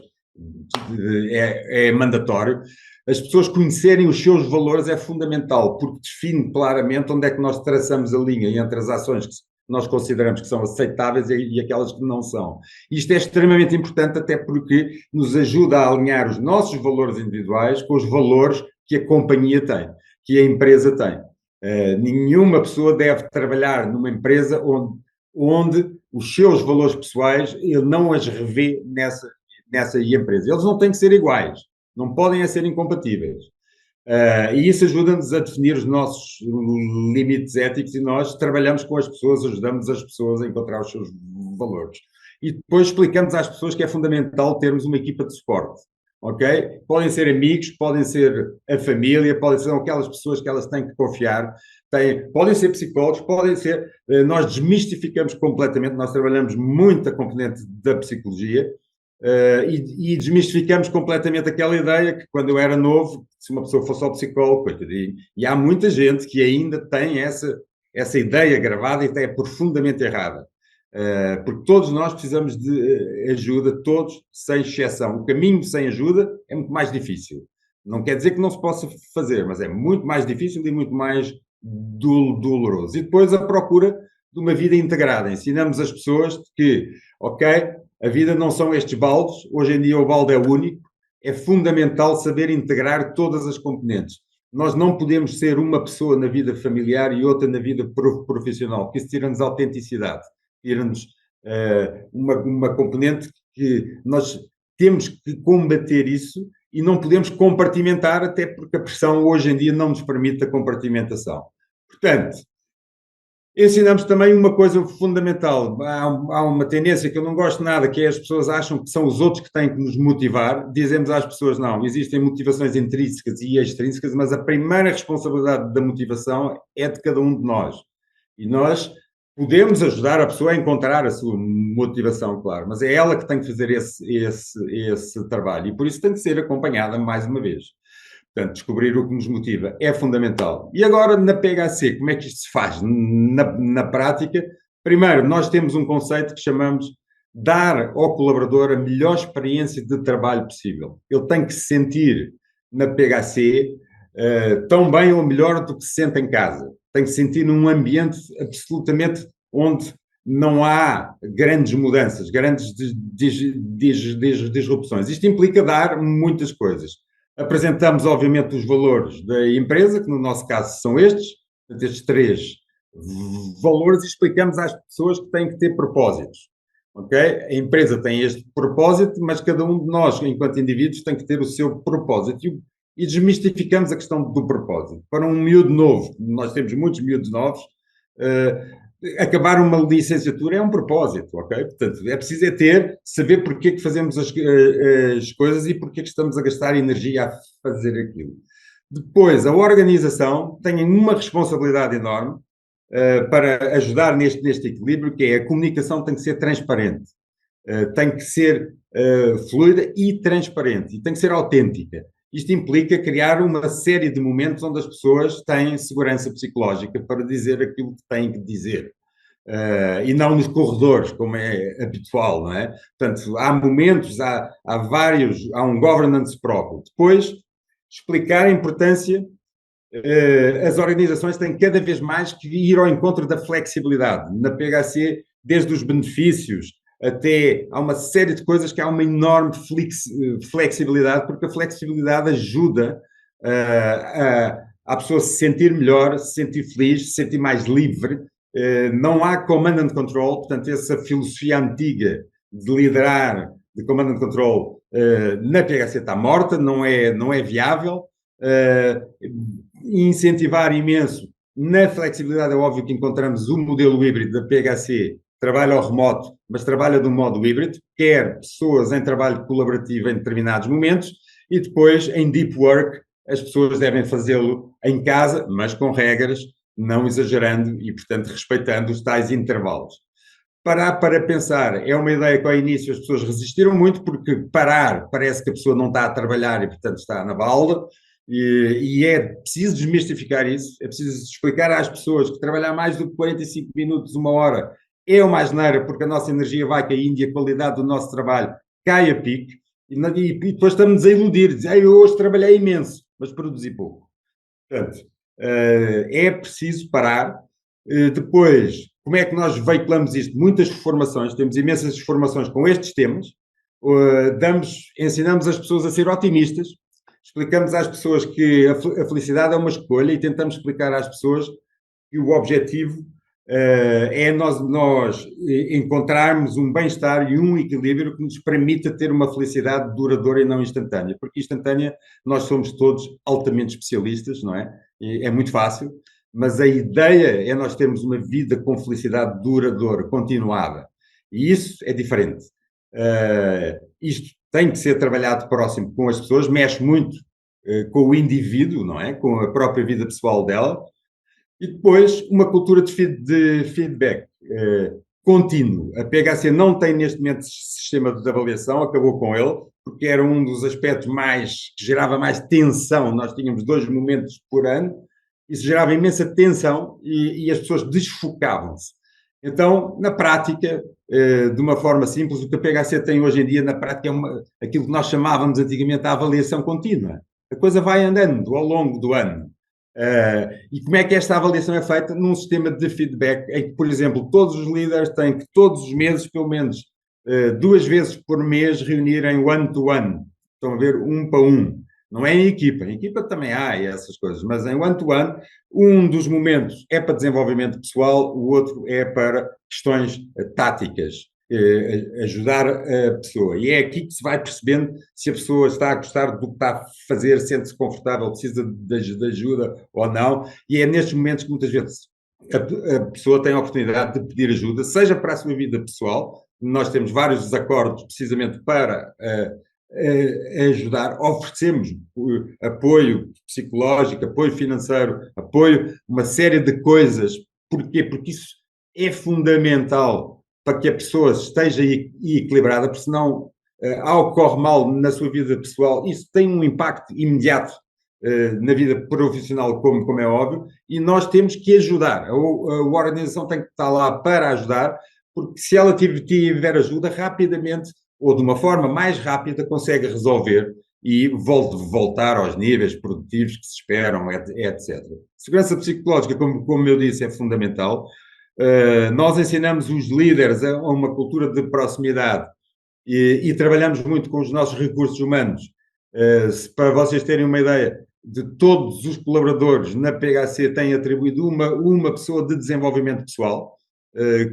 é mandatório. As pessoas conhecerem os seus valores é fundamental, porque define claramente onde é que nós traçamos a linha entre as ações que nós consideramos que são aceitáveis e aquelas que não são. Isto é extremamente importante, até porque nos ajuda a alinhar os nossos valores individuais com os valores que a companhia tem, que a empresa tem. Nenhuma pessoa deve trabalhar numa empresa onde os seus valores pessoais ele não as revê nessa empresa. Eles não têm que ser iguais, não podem ser incompatíveis. E isso ajuda-nos a definir os nossos limites éticos e nós trabalhamos com as pessoas, ajudamos as pessoas a encontrar os seus valores. E depois explicamos às pessoas que é fundamental termos uma equipa de suporte, ok? Podem ser amigos, podem ser a família, podem ser aquelas pessoas que elas têm que confiar, podem ser psicólogos, podem ser... Nós desmistificamos completamente, nós trabalhamos muito a componente da psicologia, e desmistificamos completamente aquela ideia que quando eu era novo, se uma pessoa fosse ao psicólogo, coitadinho, e há muita gente que ainda tem essa ideia gravada e até é profundamente errada. Porque todos nós precisamos de ajuda, todos, sem exceção. O caminho sem ajuda é muito mais difícil. Não quer dizer que não se possa fazer, mas é muito mais difícil e muito mais doloroso. E depois a procura de uma vida integrada. Ensinamos as pessoas que, ok, a vida não são estes baldes, hoje em dia o balde é único, é fundamental saber integrar todas as componentes. Nós não podemos ser uma pessoa na vida familiar e outra na vida profissional, porque isso tira-nos autenticidade, tira-nos uma componente que nós temos que combater isso e não podemos compartimentar, até porque a pressão hoje em dia não nos permite a compartimentação. Portanto, ensinamos também uma coisa fundamental. Há uma tendência que eu não gosto nada, que é as pessoas acham que são os outros que têm que nos motivar. Dizemos às pessoas, não, existem motivações intrínsecas e extrínsecas, mas a primeira responsabilidade da motivação é de cada um de nós. E nós podemos ajudar a pessoa a encontrar a sua motivação, claro, mas é ela que tem que fazer esse trabalho. E por isso tem que ser acompanhada mais uma vez. Portanto, descobrir o que nos motiva é fundamental. E agora, na PHC, como é que isto se faz na prática? Primeiro, nós temos um conceito que chamamos dar ao colaborador a melhor experiência de trabalho possível. Ele tem que se sentir na PHC tão bem ou melhor do que se sente em casa. Tem que se sentir num ambiente absolutamente onde não há grandes mudanças, grandes disrupções. Isto implica dar muitas coisas. Apresentamos, obviamente, os valores da empresa, que no nosso caso são estes 3 valores, e explicamos às pessoas que têm que ter propósitos. Okay? A empresa tem este propósito, mas cada um de nós, enquanto indivíduos, tem que ter o seu propósito. E desmistificamos a questão do propósito. Para um miúdo novo, nós temos muitos miúdos novos, acabar uma licenciatura é um propósito, ok? Portanto, é preciso saber porque é que fazemos as coisas e porque é que estamos a gastar energia a fazer aquilo. Depois, a organização tem uma responsabilidade enorme para ajudar neste equilíbrio, que é a comunicação tem que ser transparente, tem que ser fluida e transparente, e tem que ser autêntica. Isto implica criar uma série de momentos onde as pessoas têm segurança psicológica para dizer aquilo que têm que dizer. E não nos corredores, como é habitual, não é? Portanto, há momentos, há um governance próprio. Depois, explicar a importância, as organizações têm cada vez mais que ir ao encontro da flexibilidade. Na PHC, desde os benefícios até há uma série de coisas que há uma enorme flexibilidade, porque a flexibilidade ajuda a pessoa se sentir melhor, se sentir feliz, se sentir mais livre. Não há command and control, portanto, essa filosofia antiga de liderar, de command and control, na PHC está morta, não é viável. Incentivar imenso. Na flexibilidade é óbvio que encontramos o modelo híbrido da PHC, trabalha ao remoto, mas trabalha de um modo híbrido, quer pessoas em trabalho colaborativo em determinados momentos, e depois, em deep work, as pessoas devem fazê-lo em casa, mas com regras, não exagerando e, portanto, respeitando os tais intervalos. Parar para pensar é uma ideia que ao início as pessoas resistiram muito, porque parar parece que a pessoa não está a trabalhar e, portanto, está na balda, e é preciso desmistificar isso, é preciso explicar às pessoas que trabalhar mais do que 45 minutos, 1 hora, é uma asneira, porque a nossa energia vai caindo e a qualidade do nosso trabalho cai a pique, e depois estamos a iludir, dizer, eu hoje trabalhei imenso, mas produzi pouco. Portanto, é preciso parar. Depois, como é que nós veiculamos isto? Muitas formações, temos imensas formações com estes temas, ensinamos as pessoas a ser otimistas, explicamos às pessoas que a felicidade é uma escolha e tentamos explicar às pessoas que o objetivo é nós encontrarmos um bem-estar e um equilíbrio que nos permita ter uma felicidade duradoura e não instantânea, porque instantânea nós somos todos altamente especialistas, não é? É muito fácil, mas a ideia é nós termos uma vida com felicidade duradoura, continuada, e isso é diferente. Isto tem que ser trabalhado próximo com as pessoas, mexe muito com o indivíduo, não é? Com a própria vida pessoal dela. E depois, uma cultura de feedback. contínuo. A PHC não tem neste momento sistema de avaliação, acabou com ele, porque era um dos aspectos que gerava mais tensão. Nós tínhamos 2 momentos por ano, isso gerava imensa tensão e as pessoas desfocavam-se. Então, na prática, de uma forma simples, o que a PHC tem hoje em dia, na prática, é aquilo que nós chamávamos antigamente a avaliação contínua. A coisa vai andando ao longo do ano. E como é que esta avaliação é feita? Num sistema de feedback, em que, por exemplo, todos os líderes têm que, todos os meses, pelo menos 2 vezes por mês, reunirem one-to-one. Estão a ver? Um para um. Não é em equipa também há essas coisas, mas em one-to-one, um dos momentos é para desenvolvimento pessoal, o outro é para questões táticas, ajudar a pessoa. E é aqui que se vai percebendo se a pessoa está a gostar do que está a fazer, sente-se confortável, precisa de ajuda ou não, e é nestes momentos que muitas vezes a pessoa tem a oportunidade de pedir ajuda, seja para a sua vida pessoal. Nós temos vários desacordos precisamente para ajudar, oferecemos apoio psicológico, apoio financeiro, apoio, uma série de coisas. Porquê? Porque isso é fundamental para que a pessoa esteja equilibrada, porque senão algo corre mal na sua vida pessoal, isso tem um impacto imediato na vida profissional, como é óbvio, e nós temos que ajudar. A organização tem que estar lá para ajudar, porque se ela tiver ajuda, rapidamente, ou de uma forma mais rápida, consegue resolver e voltar aos níveis produtivos que se esperam, etc. Segurança psicológica, como eu disse, é fundamental. Nós ensinamos os líderes a uma cultura de proximidade e trabalhamos muito com os nossos recursos humanos. Para vocês terem uma ideia, de todos os colaboradores na PHC têm atribuído uma pessoa de desenvolvimento pessoal,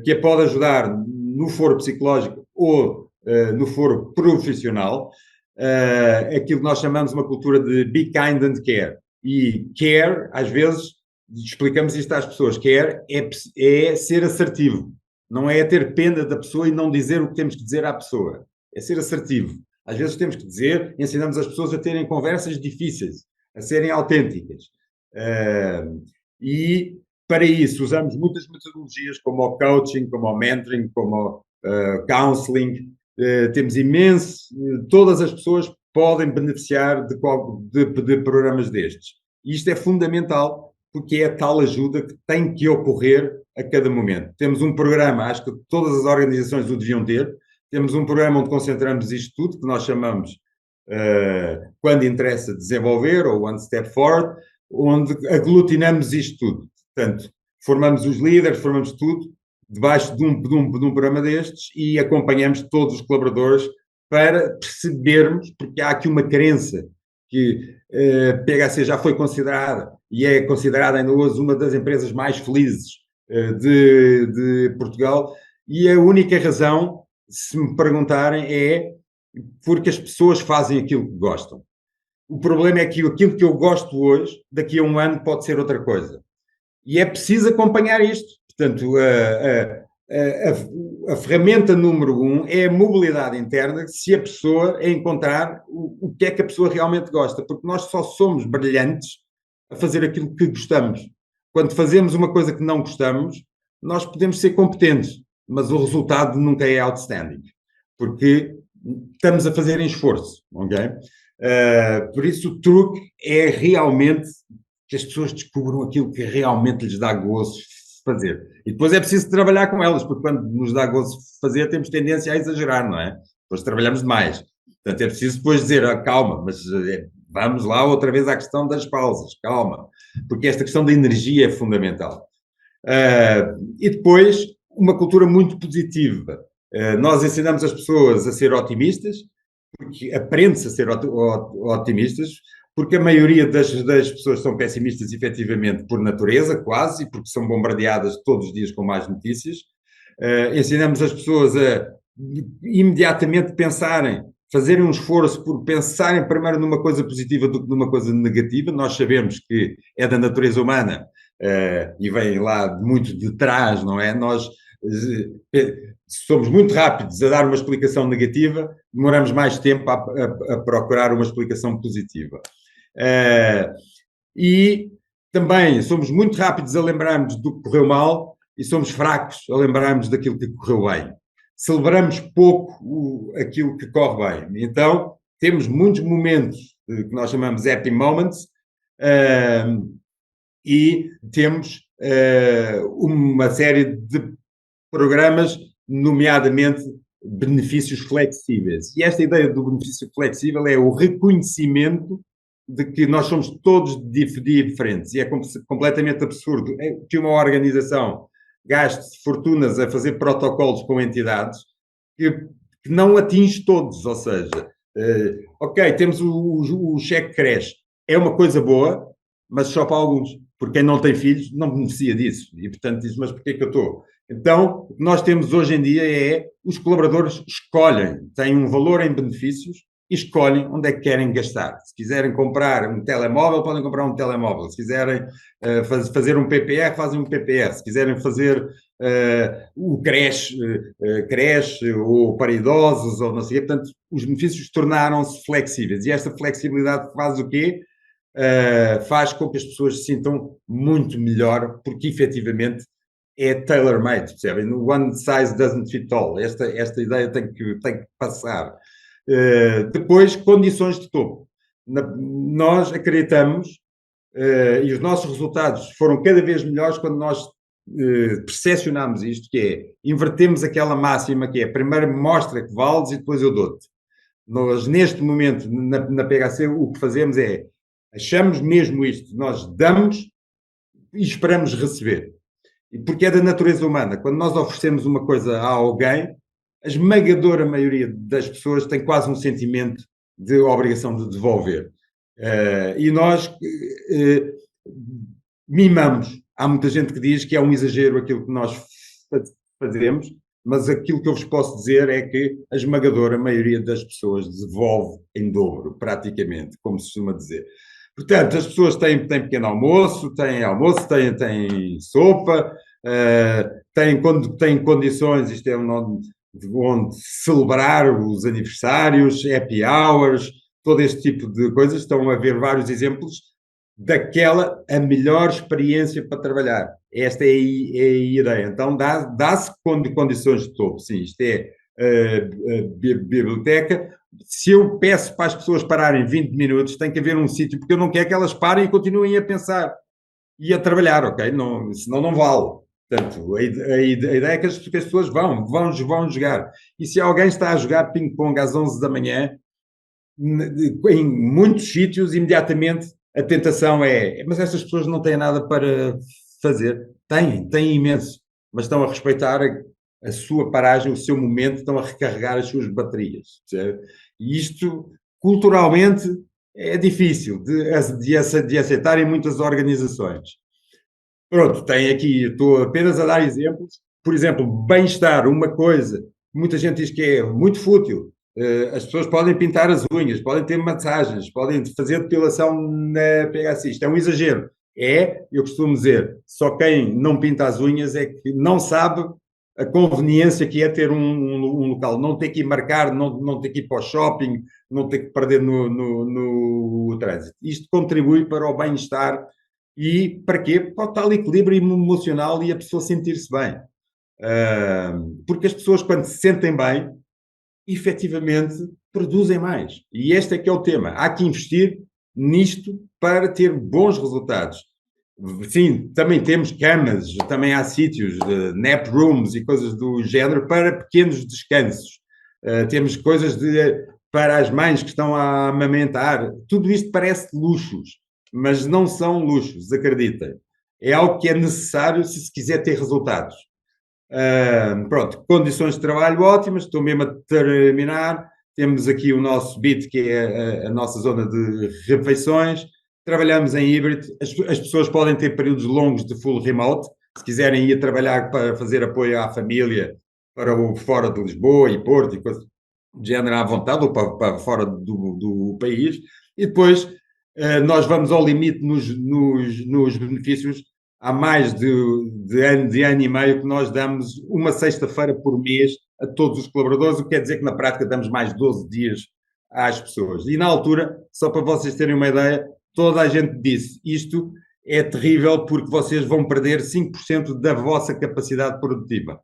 que a pode ajudar no foro psicológico ou no foro profissional, aquilo que nós chamamos uma cultura de be kind and care. E care, às vezes, explicamos isto às pessoas, care é ser assertivo, não é ter pena da pessoa e não dizer o que temos que dizer à pessoa, é ser assertivo. Às vezes temos que dizer, ensinamos as pessoas a terem conversas difíceis, a serem autênticas. E para isso usamos muitas metodologias, como o coaching, como o mentoring, como o counseling. Temos imenso, todas as pessoas podem beneficiar de programas destes. E isto é fundamental, porque é a tal ajuda que tem que ocorrer a cada momento. Temos um programa, acho que todas as organizações o deviam ter, temos um programa onde concentramos isto tudo, que nós chamamos, quando interessa desenvolver, ou One Step Forward, onde aglutinamos isto tudo. Portanto, formamos os líderes, formamos tudo, debaixo de um programa destes e acompanhamos todos os colaboradores para percebermos, porque há aqui uma crença que a PHC já foi considerada e é considerada ainda hoje uma das empresas mais felizes de Portugal, e a única razão, se me perguntarem, é porque as pessoas fazem aquilo que gostam. O problema é que aquilo que eu gosto hoje, daqui a um ano pode ser outra coisa. E é preciso acompanhar isto. Portanto, a ferramenta número 1 é a mobilidade interna, se a pessoa encontrar o que é que a pessoa realmente gosta, porque nós só somos brilhantes a fazer aquilo que gostamos. Quando fazemos uma coisa que não gostamos, nós podemos ser competentes, mas o resultado nunca é outstanding, porque estamos a fazer em esforço, ok? Por isso o truque é realmente que as pessoas descubram aquilo que realmente lhes dá gozo fazer. E depois é preciso trabalhar com elas, porque quando nos dá gozo fazer, temos tendência a exagerar, não é? Depois trabalhamos demais. Portanto, é preciso depois dizer, calma, mas vamos lá outra vez à questão das pausas, calma, porque esta questão da energia é fundamental. E depois, uma cultura muito positiva. Nós ensinamos as pessoas a ser otimistas, porque aprende-se a ser otimistas, porque a maioria das pessoas são pessimistas, efetivamente, por natureza, quase, porque são bombardeadas todos os dias com más notícias. Ensinamos as pessoas a imediatamente pensarem, fazerem um esforço por pensarem primeiro numa coisa positiva do que numa coisa negativa. Nós sabemos que é da natureza humana e vem lá muito de trás, não é? Nós somos muito rápidos a dar uma explicação negativa, demoramos mais tempo a procurar uma explicação positiva. E também somos muito rápidos a lembrarmos do que correu mal e somos fracos a lembrarmos daquilo que correu bem. Celebramos pouco aquilo que corre bem. Então, temos muitos momentos que nós chamamos happy moments, e temos uma série de programas, nomeadamente benefícios flexíveis. E esta ideia do benefício flexível é o reconhecimento de que nós somos todos diferentes. E é completamente absurdo que uma organização gaste fortunas a fazer protocolos com entidades que não atinge todos. Ou seja, ok, temos o cheque creche. É uma coisa boa, mas só para alguns. Porque quem não tem filhos não beneficia disso. E, portanto, diz, mas porquê que eu estou? Então, o que nós temos hoje em dia é os colaboradores escolhem, têm um valor em benefícios e escolhem onde é que querem gastar. Se quiserem comprar um telemóvel, podem comprar um telemóvel. Se quiserem fazer um PPR, fazem um PPR. Se quiserem fazer o creche ou para idosos, ou não sei o quê. Portanto, os benefícios tornaram-se flexíveis. E esta flexibilidade faz o quê? Faz com que as pessoas se sintam muito melhor, porque efetivamente é tailor-made, percebem? One size doesn't fit all. Esta ideia tem que passar. Depois, condições de topo. Nós acreditamos, e os nossos resultados foram cada vez melhores quando nós percepcionamos isto, que é, invertemos aquela máxima que é, primeiro mostra que vales e depois eu dou-te. Nós, neste momento, na PHC, o que fazemos é, achamos mesmo isto, nós damos e esperamos receber. Porque é da natureza humana. Quando nós oferecemos uma coisa a alguém, a esmagadora maioria das pessoas tem quase um sentimento de obrigação de devolver. E nós mimamos. Há muita gente que diz que é um exagero aquilo que nós fazemos, mas aquilo que eu vos posso dizer é que a esmagadora maioria das pessoas devolve em dobro, praticamente, como se costuma dizer. Portanto, as pessoas têm pequeno almoço, têm sopa, têm condições, isto é onde celebrar os aniversários, happy hours, todo este tipo de coisas. Estão a ver vários exemplos daquela a melhor experiência para trabalhar. Esta é a ideia. Então, dá-se condições de topo. Sim, isto é biblioteca. Se eu peço para as pessoas pararem 20 minutos, tem que haver um sítio, porque eu não quero que elas parem e continuem a pensar e a trabalhar, ok? Não, senão não vale. Portanto, a ideia é que as pessoas vão jogar. E se alguém está a jogar ping-pong às 11 da manhã, em muitos sítios, imediatamente a tentação é, mas estas pessoas não têm nada para fazer. Têm imenso, mas estão a respeitar a sua paragem, o seu momento, estão a recarregar as suas baterias. E isto, culturalmente, é difícil de aceitar em muitas organizações. Pronto, tem aqui, estou apenas a dar exemplos. Por exemplo, bem-estar, uma coisa que muita gente diz que é muito fútil. As pessoas podem pintar as unhas, podem ter massagens, podem fazer depilação na PHC. Isto é um exagero. Eu costumo dizer, só quem não pinta as unhas é que não sabe a conveniência que é ter um local, não ter que ir marcar, não ter que ir para o shopping, não ter que perder no trânsito. Isto contribui para o bem-estar e para quê? Para o tal equilíbrio emocional e a pessoa sentir-se bem. Porque as pessoas, quando se sentem bem, efetivamente produzem mais. E este é que é o tema. Há que investir nisto para ter bons resultados. Sim, também temos camas, também há sítios, nap rooms e coisas do género para pequenos descansos. Temos coisas para as mães que estão a amamentar. Tudo isto parece luxos, mas não são luxos, acreditem. É algo que é necessário se quiser ter resultados. Pronto, condições de trabalho ótimas, estou mesmo a terminar. Temos aqui o nosso BIT, que é a nossa zona de refeições. Trabalhamos em híbrido, as pessoas podem ter períodos longos de full remote, se quiserem ir trabalhar para fazer apoio à família para fora de Lisboa e Porto e coisas do género à vontade, ou para fora do país, e depois nós vamos ao limite nos benefícios. Há mais de ano e meio que nós damos uma sexta-feira por mês a todos os colaboradores, o que quer dizer que na prática damos mais 12 dias às pessoas. E na altura, só para vocês terem uma ideia, toda a gente disse, isto é terrível porque vocês vão perder 5% da vossa capacidade produtiva.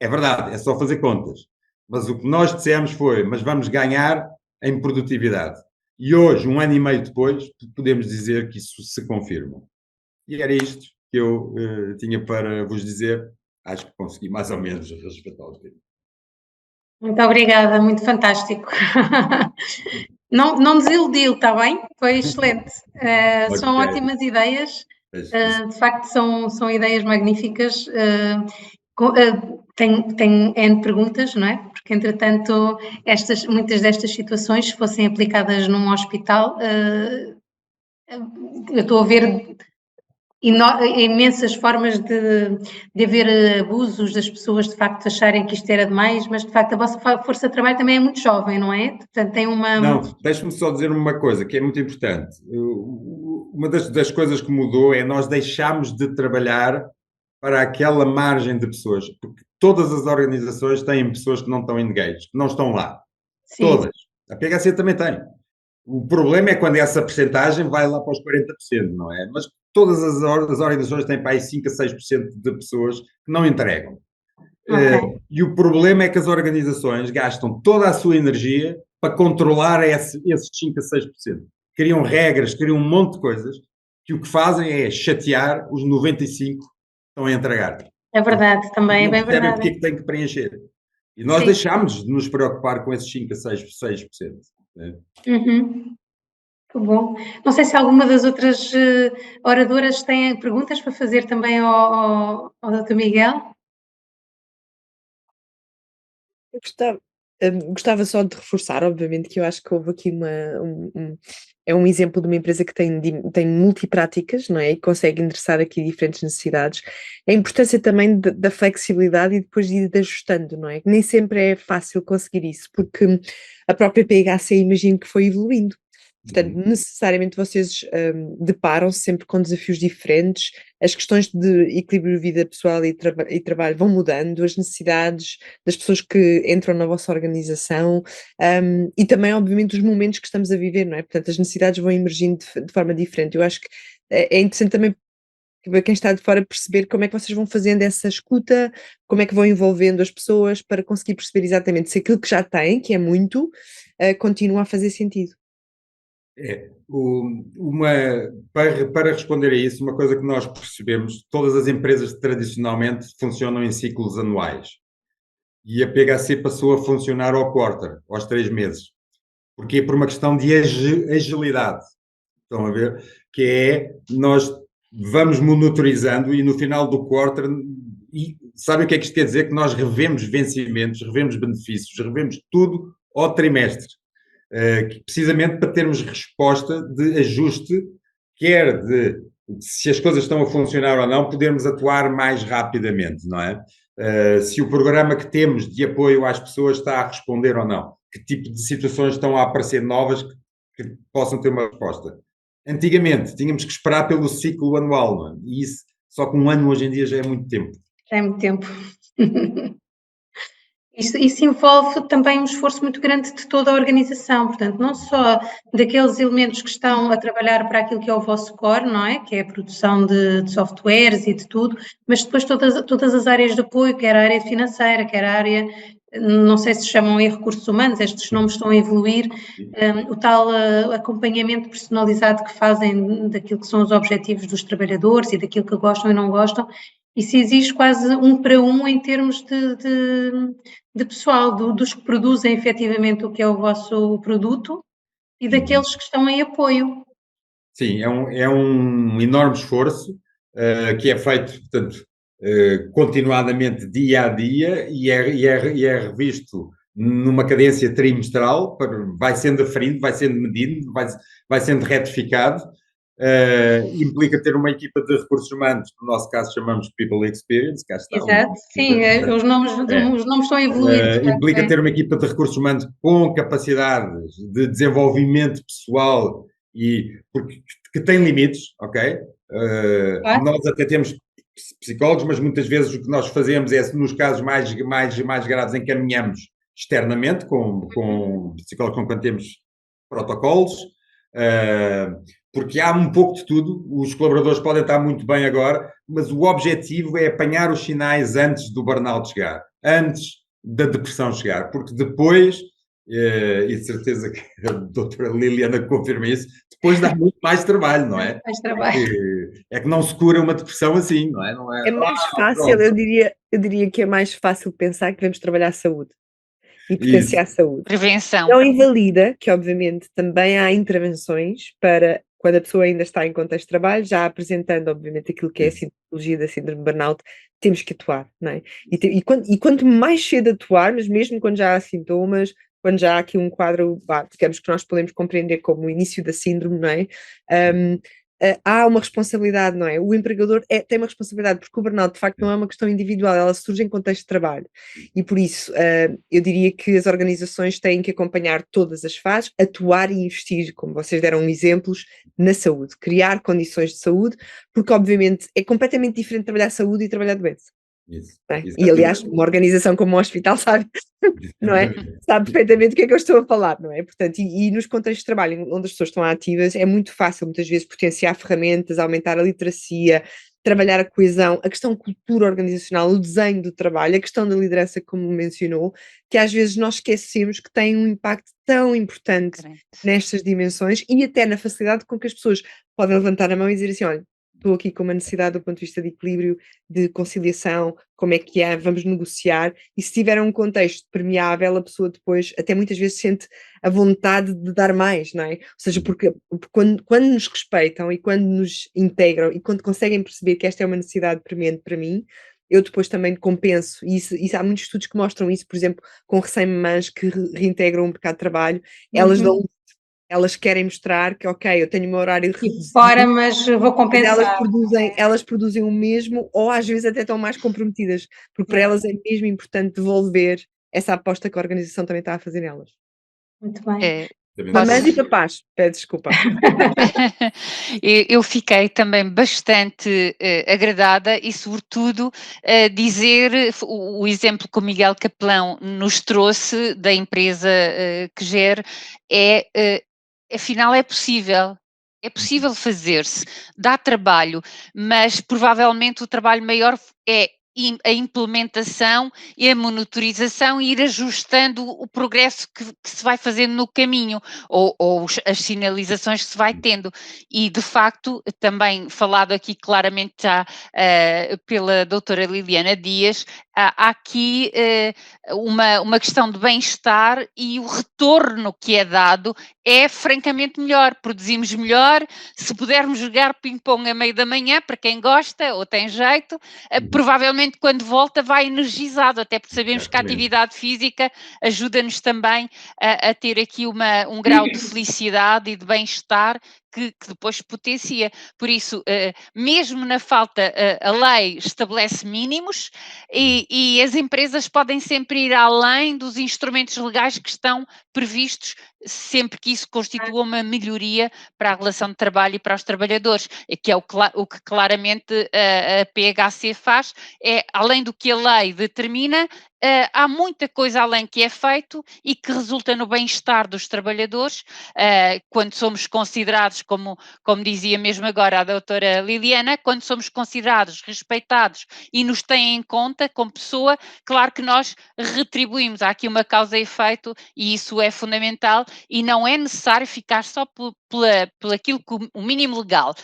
É verdade, é só fazer contas. Mas o que nós dissemos foi, mas vamos ganhar em produtividade. E hoje, 1 ano e meio depois, podemos dizer que isso se confirma. E era isto que eu tinha para vos dizer. Acho que consegui mais ou menos respeitar o tempo. Muito obrigada, muito fantástico. Não desiludiu, está bem? Foi excelente. São Ok. ótimas ideias, de facto são ideias magníficas. Tenho N perguntas, não é? Porque, entretanto, muitas destas situações, se fossem aplicadas num hospital, eu estou a ver imensas formas de haver abusos, das pessoas de facto acharem que isto era demais, mas de facto a vossa força de trabalho também é muito jovem, não é? Portanto, tem uma... Não, deixe-me só dizer uma coisa que é muito importante. Uma das coisas que mudou é nós deixámos de trabalhar para aquela margem de pessoas, porque todas as organizações têm pessoas que não estão engaged, que não estão lá. Sim. Todas. A PHC também tem. O problema é quando essa percentagem vai lá para os 40%, não é? Mas todas as organizações têm para aí 5 a 6% de pessoas que não entregam. Okay. E o problema é que as organizações gastam toda a sua energia para controlar esses 5 a 6%. Criam regras, criam um monte de coisas que o que fazem é chatear os 95% que estão a entregar. É verdade, também é bem verdade. Porque é que tem que preencher. E nós deixámos de nos preocupar com esses 5 a 6%. Né? Uhum. Que bom. Não sei se alguma das outras oradoras tem perguntas para fazer também ao Dr. Miguel. Eu gostava só de reforçar, obviamente, que eu acho que houve aqui é um exemplo de uma empresa que tem multipráticas, não é? E consegue endereçar aqui diferentes necessidades. A importância também da flexibilidade e depois de ir ajustando, não é? Nem sempre é fácil conseguir isso, porque a própria PHC imagino que foi evoluindo. Portanto, necessariamente vocês deparam-se sempre com desafios diferentes, as questões de equilíbrio de vida pessoal e trabalho vão mudando, as necessidades das pessoas que entram na vossa organização e também, obviamente, os momentos que estamos a viver, não é? Portanto, as necessidades vão emergindo de forma diferente. Eu acho que é interessante também para quem está de fora perceber como é que vocês vão fazendo essa escuta, como é que vão envolvendo as pessoas para conseguir perceber exatamente se aquilo que já têm, que é muito, continua a fazer sentido. Para responder a isso, uma coisa que nós percebemos, todas as empresas tradicionalmente funcionam em ciclos anuais e a PHC passou a funcionar ao quarter, aos 3 meses. Porquê? Por uma questão de agilidade. Estão a ver? Que é, nós vamos monitorizando e no final do quarter, e sabem o que é que isto quer dizer? Que nós revemos vencimentos, revemos benefícios, revemos tudo ao trimestre. Precisamente para termos resposta de ajuste, quer de se as coisas estão a funcionar ou não, podermos atuar mais rapidamente, não é? Se o programa que temos de apoio às pessoas está a responder ou não, que tipo de situações estão a aparecer novas que possam ter uma resposta. Antigamente, tínhamos que esperar pelo ciclo anual, não é? E isso, só que 1 ano hoje em dia já é muito tempo. É muito tempo. Isso envolve também um esforço muito grande de toda a organização, portanto, não só daqueles elementos que estão a trabalhar para aquilo que é o vosso core, não é? Que é a produção de softwares e de tudo, mas depois todas as áreas de apoio, quer a área financeira, quer a área, não sei se chamam em recursos humanos, estes nomes estão a evoluir, o tal acompanhamento personalizado que fazem daquilo que são os objetivos dos trabalhadores e daquilo que gostam e não gostam. Isso exige quase 1 para 1 em termos de pessoal, dos que produzem efetivamente o que é o vosso produto e daqueles que estão em apoio. Sim, é um enorme esforço que é feito, portanto, continuadamente dia a dia e é revisto numa cadência trimestral, vai sendo aferido, vai sendo medido, vai sendo retificado. Implica ter uma equipa de recursos humanos, no nosso caso chamamos People Experience, cá está. Exato, sim, os nomes estão a evoluir. Implica ter uma equipa de recursos humanos com capacidades de desenvolvimento pessoal porque tem limites, ok? Claro. Nós até temos psicólogos, mas muitas vezes o que nós fazemos é, nos casos mais graves, encaminhamos externamente com psicólogos com quem temos protocolos. porque há um pouco de tudo, os colaboradores podem estar muito bem agora, mas o objetivo é apanhar os sinais antes do burnout chegar, antes da depressão chegar, porque depois, e de certeza que a doutora Liliana confirma isso, depois dá muito mais trabalho, não é? Mais trabalho. É que não se cura uma depressão assim, não é? Não é É mais fácil, pronto. eu diria que é mais fácil pensar que devemos trabalhar a saúde e Isso. potenciar a saúde. Prevenção. Não invalida que, obviamente, também há intervenções para quando a pessoa ainda está em contexto de trabalho, já apresentando, obviamente, aquilo que é a Isso. sintomatologia da síndrome de burnout, temos que atuar, não é? E quanto mais cedo atuar, mas mesmo quando já há sintomas, quando já há aqui um quadro, digamos que nós podemos compreender como o início da síndrome, não é? Há uma responsabilidade, não é? O empregador tem uma responsabilidade, porque o burnout de facto não é uma questão individual, ela surge em contexto de trabalho. E por isso, eu diria que as organizações têm que acompanhar todas as fases, atuar e investir, como vocês deram exemplos, na saúde, criar condições de saúde, porque obviamente é completamente diferente trabalhar saúde e trabalhar doença. Isso. Não é? E aliás, uma organização como o hospital sabe, não é? Sabe perfeitamente do que é que eu estou a falar, não é? Portanto, e nos contextos de trabalho onde as pessoas estão ativas, é muito fácil, muitas vezes, potenciar ferramentas, aumentar a literacia, trabalhar a coesão, a questão cultura organizacional, o desenho do trabalho, a questão da liderança, como mencionou, que às vezes nós esquecemos que tem um impacto tão importante nestas dimensões e até na facilidade com que as pessoas podem levantar a mão e dizer assim, olha, estou aqui com uma necessidade do ponto de vista de equilíbrio, de conciliação, como é que é, vamos negociar, e se tiver um contexto permeável, a pessoa depois até muitas vezes sente a vontade de dar mais, não é? Ou seja, porque quando nos respeitam e quando nos integram e quando conseguem perceber que esta é uma necessidade premente para mim, eu depois também compenso, e isso há muitos estudos que mostram isso, por exemplo, com recém-mamãs que reintegram o mercado de trabalho, elas querem mostrar que, ok, eu tenho o meu horário reduzido, fora, mas vou compensar. elas produzem o mesmo, ou às vezes até estão mais comprometidas, porque para elas é mesmo importante devolver essa aposta que a organização também está a fazer nelas. Muito bem. Mamães e papás, peço desculpa. Eu fiquei também bastante agradada e, sobretudo, dizer o exemplo que o Miguel Capelão nos trouxe da empresa que gera afinal é possível. É possível fazer-se, dá trabalho, mas provavelmente o trabalho maior é a implementação e a monitorização e ir ajustando o progresso que se vai fazendo no caminho ou as sinalizações que se vai tendo. E, de facto, também falado aqui claramente já pela doutora Liliana Dias, há aqui uma questão de bem-estar e o retorno que é dado é francamente melhor, produzimos melhor, se pudermos jogar ping-pong a meio da manhã, para quem gosta ou tem jeito, provavelmente quando volta vai energizado, até porque sabemos que a atividade física ajuda-nos também a ter aqui um grau de felicidade e de bem-estar que depois potencia. Por isso, mesmo na falta, a lei estabelece mínimos e as empresas podem sempre ir além dos instrumentos legais que estão previstos, sempre que isso constitua uma melhoria para a relação de trabalho e para os trabalhadores, que é o que claramente a PHC faz, além do que a lei determina, há muita coisa além que é feito e que resulta no bem-estar dos trabalhadores, quando somos considerados, como dizia mesmo agora a doutora Liliana, quando somos considerados, respeitados e nos têm em conta como pessoa, claro que nós retribuímos. Há aqui uma causa e efeito e isso é fundamental e não é necessário ficar só por aquilo que o mínimo legal.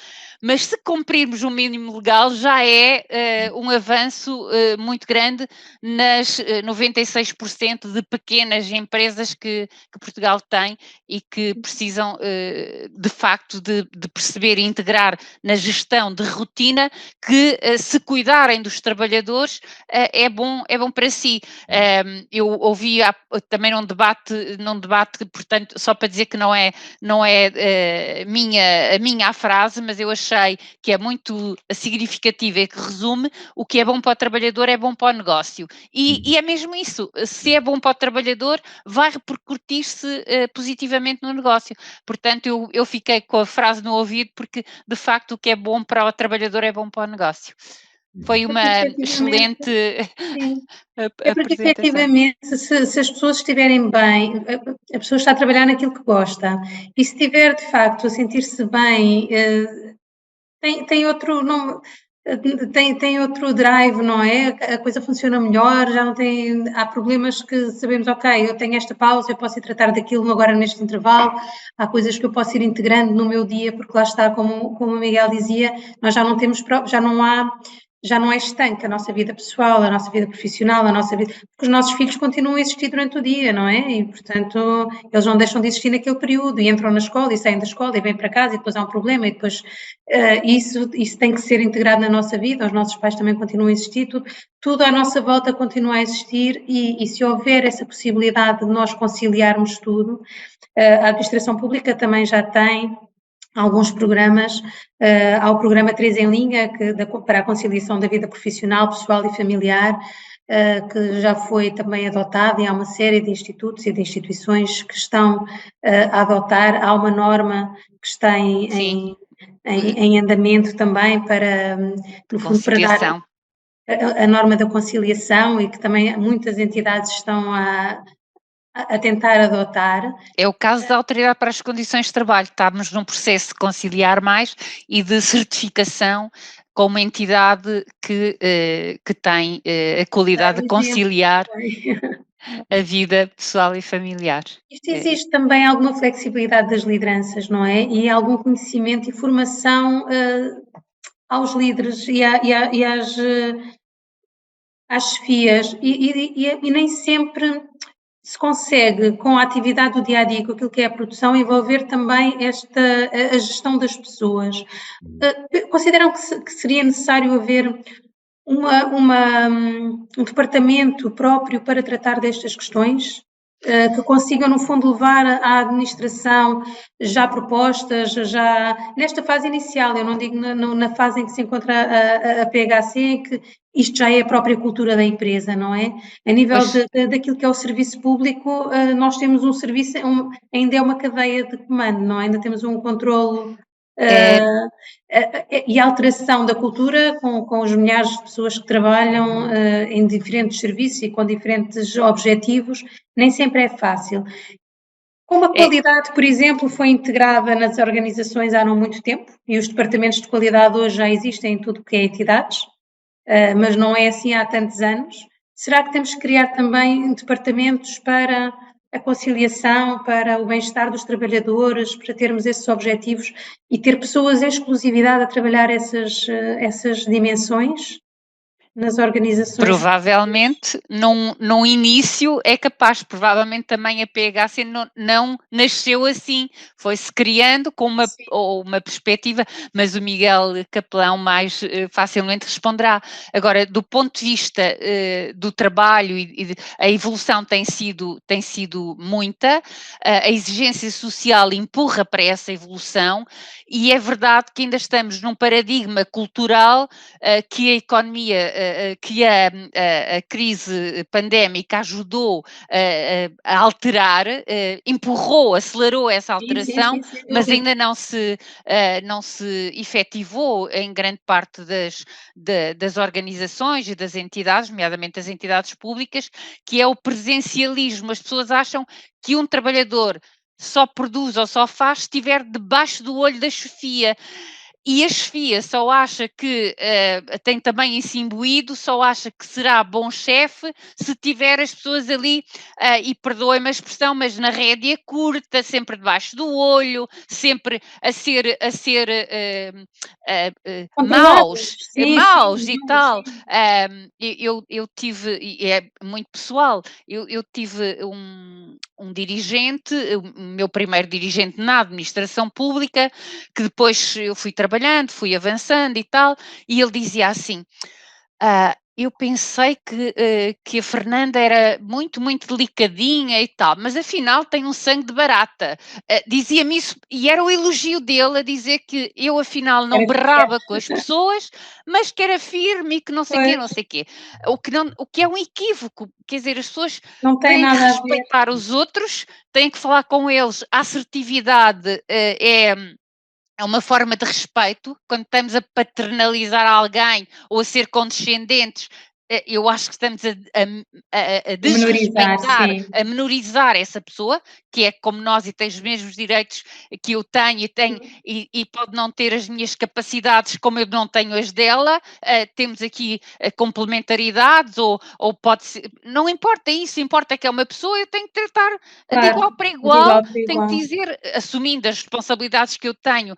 Mas se cumprirmos o mínimo legal já é um avanço muito grande nas 96% de pequenas empresas que Portugal tem e que precisam de facto de perceber e integrar na gestão de rotina que se cuidarem dos trabalhadores é bom para si. Eu ouvi também num debate, portanto, só para dizer que não é a minha frase, mas eu achei que é muito significativa e que resume o que é bom para o trabalhador é bom para o negócio. E é mesmo isso, se é bom para o trabalhador, vai repercutir-se positivamente no negócio. Portanto, eu fiquei com a frase no ouvido porque, de facto, o que é bom para o trabalhador é bom para o negócio. Foi uma efetivamente, excelente sim. É porque apresentação. efetivamente se as pessoas estiverem bem, a pessoa está a trabalhar naquilo que gosta, e se estiver de facto a sentir-se bem, tem outro não tem outro drive, não é? A coisa funciona melhor, já não tem há problemas que sabemos: "Ok, eu tenho esta pausa, eu posso ir tratar daquilo agora neste intervalo", há coisas que eu posso ir integrando no meu dia, porque lá está, como o Miguel dizia, nós já não temos já não é estanque a nossa vida pessoal, a nossa vida profissional, a nossa vida porque os nossos filhos continuam a existir durante o dia, não é? E portanto, eles não deixam de existir naquele período e entram na escola e saem da escola e vêm para casa e depois há um problema e depois isso tem que ser integrado na nossa vida, os nossos pais também continuam a existir, tudo à nossa volta continua a existir e se houver essa possibilidade de nós conciliarmos tudo, a administração pública também já tem alguns programas, há o programa 3 em Linha, para a conciliação da vida profissional, pessoal e familiar, que já foi também adotado e há uma série de institutos e de instituições que estão a adotar, há uma norma que está em andamento também para, no fundo, para dar a norma da conciliação e que também muitas entidades estão a tentar adotar. É o caso da Autoridade para as Condições de Trabalho. Estamos num processo de conciliar mais e de certificação com uma entidade que tem a qualidade de conciliar a vida pessoal e familiar. Isto exige também alguma flexibilidade das lideranças, não é? E algum conhecimento e formação aos líderes e às chefias e nem sempre se consegue, com a atividade do dia a dia, com aquilo que é a produção, envolver também a gestão das pessoas. Consideram que seria necessário haver um departamento próprio para tratar destas questões? Que consigam, no fundo, levar à administração já propostas, já nesta fase inicial, eu não digo na fase em que se encontra a PHC, em que isto já é a própria cultura da empresa, não é? A nível daquilo que é o serviço público, nós temos um serviço, ainda é uma cadeia de comando, não é? Ainda temos um controlo e a alteração da cultura com os milhares de pessoas que trabalham em diferentes serviços e com diferentes objetivos, nem sempre é fácil. Como a qualidade, por exemplo, foi integrada nas organizações há não muito tempo, e os departamentos de qualidade hoje já existem em tudo o que é entidades, mas não é assim há tantos anos, será que temos que criar também departamentos para a conciliação, para o bem-estar dos trabalhadores, para termos esses objetivos e ter pessoas em exclusividade a trabalhar essas dimensões nas organizações? Provavelmente, num início é capaz, provavelmente também a PHC não nasceu assim, foi-se criando com uma perspectiva, mas o Miguel Capelão mais facilmente responderá. Agora, do ponto de vista do trabalho a evolução tem sido muita, a exigência social empurra para essa evolução e é verdade que ainda estamos num paradigma cultural que a economia, que a crise pandémica ajudou a alterar, empurrou, acelerou essa alteração, Sim, mas ainda não se efetivou em grande parte das organizações e das entidades, nomeadamente as entidades públicas, que é o presencialismo. As pessoas acham que um trabalhador só produz ou só faz se estiver debaixo do olho da chefia. E a chefia só acha que tem também esse imbuído, só acha que será bom chefe se tiver as pessoas ali, e perdoem-me a expressão, mas na rédea curta, sempre debaixo do olho, sempre a ser maus e tal. Eu tive, e é muito pessoal, eu tive um dirigente, o meu primeiro dirigente na administração pública, que depois eu fui trabalhando, fui avançando e tal, e ele dizia assim, eu pensei que a Fernanda era muito, muito delicadinha e tal, mas afinal tem um sangue de barata. Dizia-me isso, e era o elogio dele a dizer que eu afinal não berrava com as pessoas, mas que era firme e que não sei o quê, não sei o quê. O que é um equívoco, quer dizer, as pessoas têm que respeitar os outros, têm que falar com eles, a assertividade é uma forma de respeito, quando estamos a paternalizar alguém ou a ser condescendentes, eu acho que estamos a Menorizar, desrespeitar, sim. a menorizar essa pessoa, que é como nós e tem os mesmos direitos que eu tenho e pode não ter as minhas capacidades como eu não tenho as dela, temos aqui complementaridades ou pode ser, não importa isso, importa que é uma pessoa, eu tenho que tratar de Claro, igual para de igual, igual para tenho que igual. dizer, assumindo as responsabilidades que eu tenho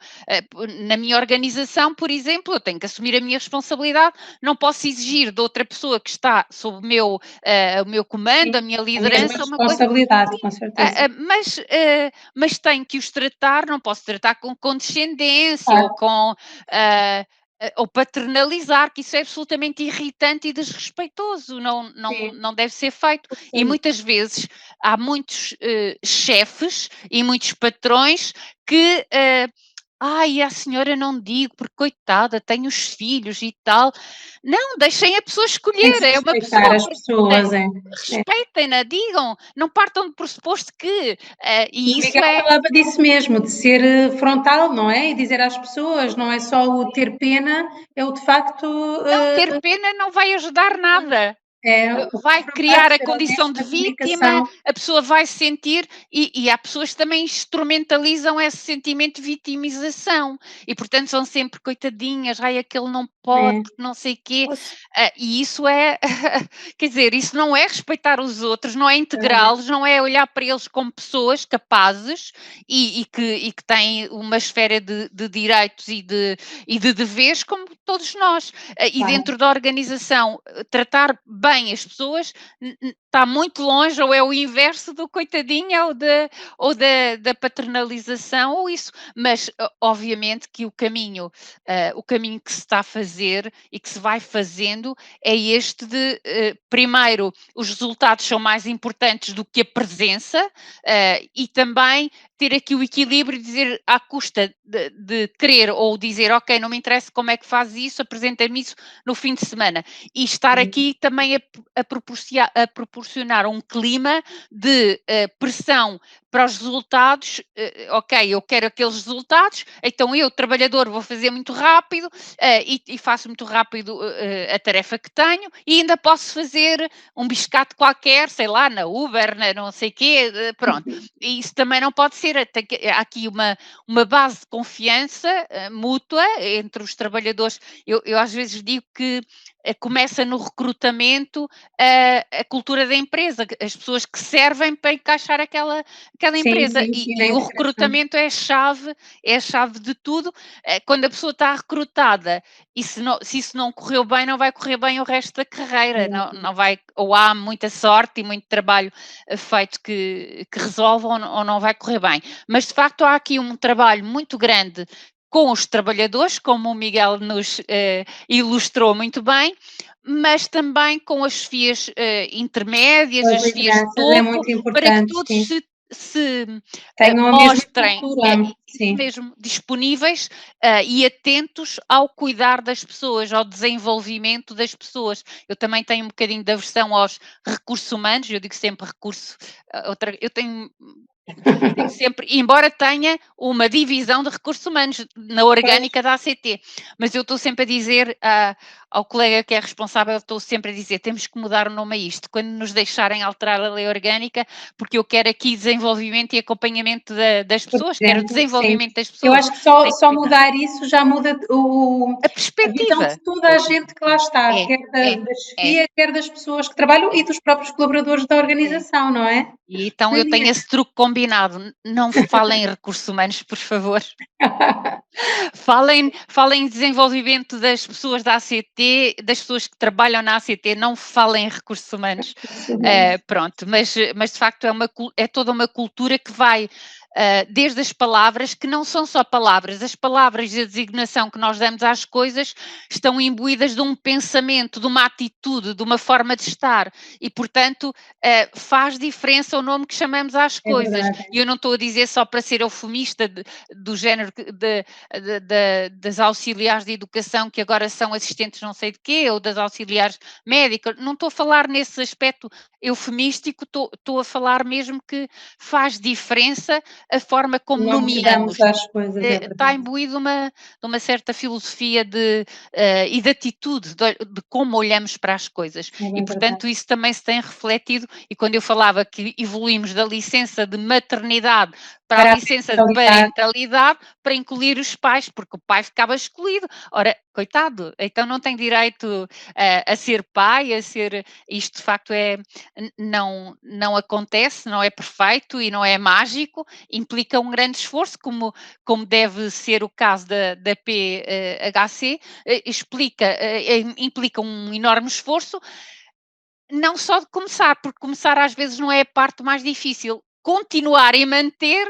na minha organização, por exemplo, eu tenho que assumir a minha responsabilidade, não posso exigir de outra pessoa que está sob o meu comando, Sim, a minha a mesma liderança, uma coisa. responsabilidade, com certeza. Mas tenho que os tratar, não posso tratar com condescendência Claro. ou paternalizar, que isso é absolutamente irritante e desrespeitoso, Sim, não deve ser feito. E muitas vezes há muitos chefes e muitos patrões que ai, a senhora não digo, porque coitada, tem os filhos e tal. Não, deixem a pessoa tem que escolher, se é uma respeitar pessoa, as pessoas, é. respeitem-na, digam, não partam do pressuposto que, E e o isso Miguel é, falava disso mesmo, de ser frontal, não é? E dizer às pessoas, não é só o ter pena, é o de facto, não, ter pena não vai ajudar nada. o Vai confrontar, criar a ser condição honesto de na vítima, comunicação. a pessoa vai sentir, e há pessoas que também instrumentalizam esse sentimento de vitimização, e portanto são sempre coitadinhas, ai aquele não pode, É, porque não sei quê, Posso e isso é, quer dizer, isso não é respeitar os outros, não é é, integrá-los, não é olhar para eles como pessoas capazes e que têm uma esfera de direitos e de deveres como todos nós. E claro. dentro da organização, tratar bem as pessoas está muito longe, ou é o inverso do coitadinha ou da paternalização, ou isso. Mas, obviamente, que o caminho que se está a fazer e que se vai fazendo é este de, primeiro, os resultados são mais importantes do que a presença, e também ter aqui o equilíbrio e dizer à custa de querer ou dizer, ok, não me interessa como é que faz isso, apresenta-me isso no fim de semana. E estar aqui também a proporcionar um clima de pressão para os resultados, ok, eu quero aqueles resultados, então eu, trabalhador, vou fazer muito rápido e faço muito rápido a tarefa que tenho e ainda posso fazer um biscate qualquer, sei lá, na Uber, na não sei quê, pronto. E isso também não pode ser, há aqui uma base de confiança mútua entre os trabalhadores. Eu às vezes digo que começa no recrutamento a cultura da empresa, as pessoas que servem para encaixar aquela Sim, empresa sim, e, sim, na e o integração. recrutamento é a chave de tudo. Quando a pessoa está recrutada e se isso não correu bem, não vai correr bem o resto da carreira, não vai, ou há muita sorte e muito trabalho feito que resolve ou não vai correr bem. Mas de facto há aqui um trabalho muito grande com os trabalhadores, como o Miguel nos ilustrou muito bem, mas também com as chefias intermédias, As as chefias de lideranças é topo, muito para que importante, todos sim. se Tenham a mesma mostrem cultura, isso sim. mesmo, disponíveis e atentos ao cuidar das pessoas, ao desenvolvimento das pessoas. Eu também tenho um bocadinho de aversão aos recursos humanos, eu digo sempre recurso, eu digo sempre, embora tenha uma divisão de recursos humanos na Pois, orgânica da ACT, mas eu estou sempre a dizer ao colega que é responsável, estou sempre a dizer, temos que mudar o nome a isto, quando nos deixarem alterar a lei orgânica, porque eu quero aqui desenvolvimento e acompanhamento das por pessoas, quero exemplo, sim. desenvolvimento das Eu pessoas, acho que só tem que só cuidar. mudar isso já muda A a visão perspectiva de toda a gente que lá está, é, quer é, da é, chefia, quer das pessoas que trabalham e dos próprios colaboradores da é. organização, não é? E então eu tenho Maioria. esse truque combinado, não falem em recursos humanos, por favor. Falem em desenvolvimento das pessoas da ACT, das pessoas que trabalham na ACT, não falem em recursos humanos. Pronto, mas de facto é toda uma cultura que vai desde as palavras, que não são só palavras, as palavras e a designação que nós damos às coisas estão imbuídas de um pensamento, de uma atitude, de uma forma de estar e, portanto, faz diferença o nome que chamamos às É coisas. verdade. E eu não estou a dizer só para ser eufemista do género das auxiliares de educação que agora são assistentes não sei de quê, ou das auxiliares médicas, não estou a falar nesse aspecto eufemístico, estou a falar mesmo que faz diferença a forma como Não nomeamos. mudamos as coisas, é Está verdade. imbuído de uma certa filosofia e de atitude, de como olhamos para as coisas. É E, bem portanto, verdade. isso também se tem refletido. E quando eu falava que evoluímos da licença de maternidade para a Para a licença de parentalidade. parentalidade, para incluir os pais, porque o pai ficava excluído. Ora, coitado, então não tem direito a ser pai, a ser. Isto de facto não acontece, não é perfeito e não é mágico, implica um grande esforço, como deve ser o caso da PHC, implica um enorme esforço, não só de começar, porque começar às vezes não é a parte mais difícil. Continuar e manter,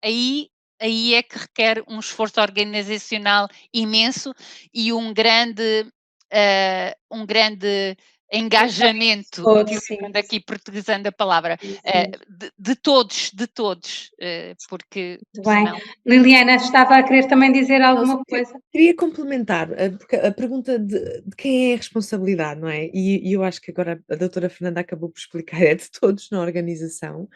aí é que requer um esforço organizacional imenso e um grande engajamento, Todos, sim. utilizando aqui, portuguesando a palavra, de todos, porque Muito bem. senão... Liliana, estava a querer também dizer Não, alguma só coisa? queria complementar, porque a pergunta de quem é a responsabilidade, não é? E eu acho que agora a doutora Fernanda acabou por explicar, é de todos na organização.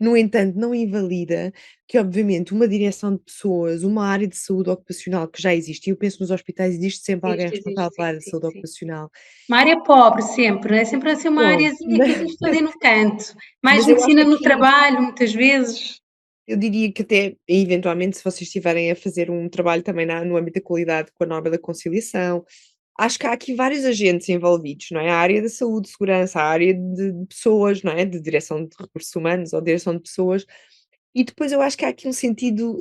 No entanto, não invalida que, obviamente, uma direção de pessoas, uma área de saúde ocupacional que já existe, e eu penso nos hospitais, existe sempre alguém Existe, responsável pela área de sim, saúde sim. ocupacional. Uma área pobre sempre, é sempre assim uma Pronto, areazinha que existe ali no canto. Mais mas eu acho medicina no que trabalho, muitas vezes. eu diria que até, eventualmente, se vocês estiverem a fazer um trabalho também no âmbito da qualidade com a norma da conciliação, acho que há aqui vários agentes envolvidos, não é? A área da saúde, segurança, a área de pessoas, não é? De direção de recursos humanos ou direção de pessoas. E depois eu acho que há aqui um sentido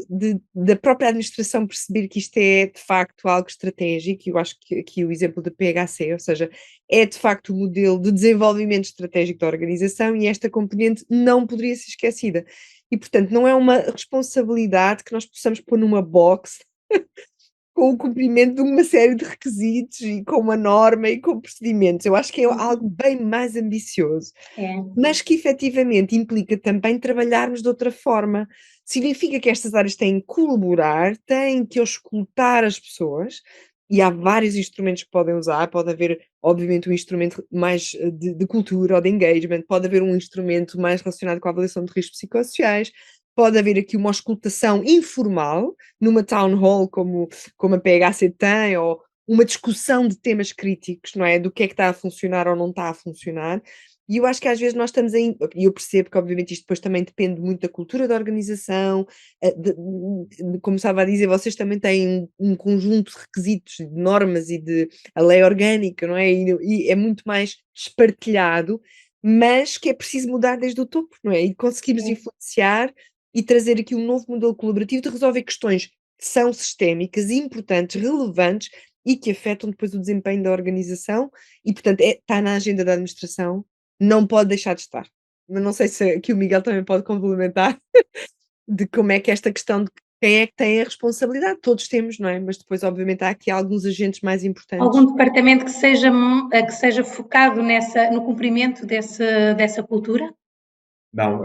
da própria administração perceber que isto é de facto algo estratégico, e eu acho que aqui o exemplo da PHC, ou seja, é de facto o modelo de desenvolvimento estratégico da organização e esta componente não poderia ser esquecida. E, portanto, não é uma responsabilidade que nós possamos pôr numa box com o cumprimento de uma série de requisitos e com uma norma e com procedimentos. Eu acho que é algo bem mais ambicioso, É. mas que efetivamente implica também trabalharmos de outra forma. Significa que estas áreas têm que colaborar, têm que auscultar as pessoas, e há vários instrumentos que podem usar. Pode haver, obviamente, um instrumento mais de cultura ou de engagement, pode haver um instrumento mais relacionado com a avaliação de riscos psicossociais, pode haver aqui uma auscultação informal, numa town hall como a PHC tem, ou uma discussão de temas críticos, não é? Do que é que está a funcionar ou não está a funcionar. E eu acho que às vezes nós estamos aí, e eu percebo que obviamente isto depois também depende muito da cultura da organização, como estava a dizer, vocês também têm um conjunto de requisitos, de normas e de a lei orgânica, não é? E é muito mais espartilhado, mas que é preciso mudar desde o topo, não é? E conseguirmos Sim. influenciar e trazer aqui um novo modelo colaborativo de resolver questões que são sistémicas, importantes, relevantes e que afetam depois o desempenho da organização e, portanto, está na agenda da administração, não pode deixar de estar. Mas não sei se aqui o Miguel também pode complementar de como é que esta questão de quem é que tem a responsabilidade, todos temos, não é? Mas depois, obviamente, há aqui alguns agentes mais importantes. Algum departamento que seja focado no cumprimento dessa cultura? Não,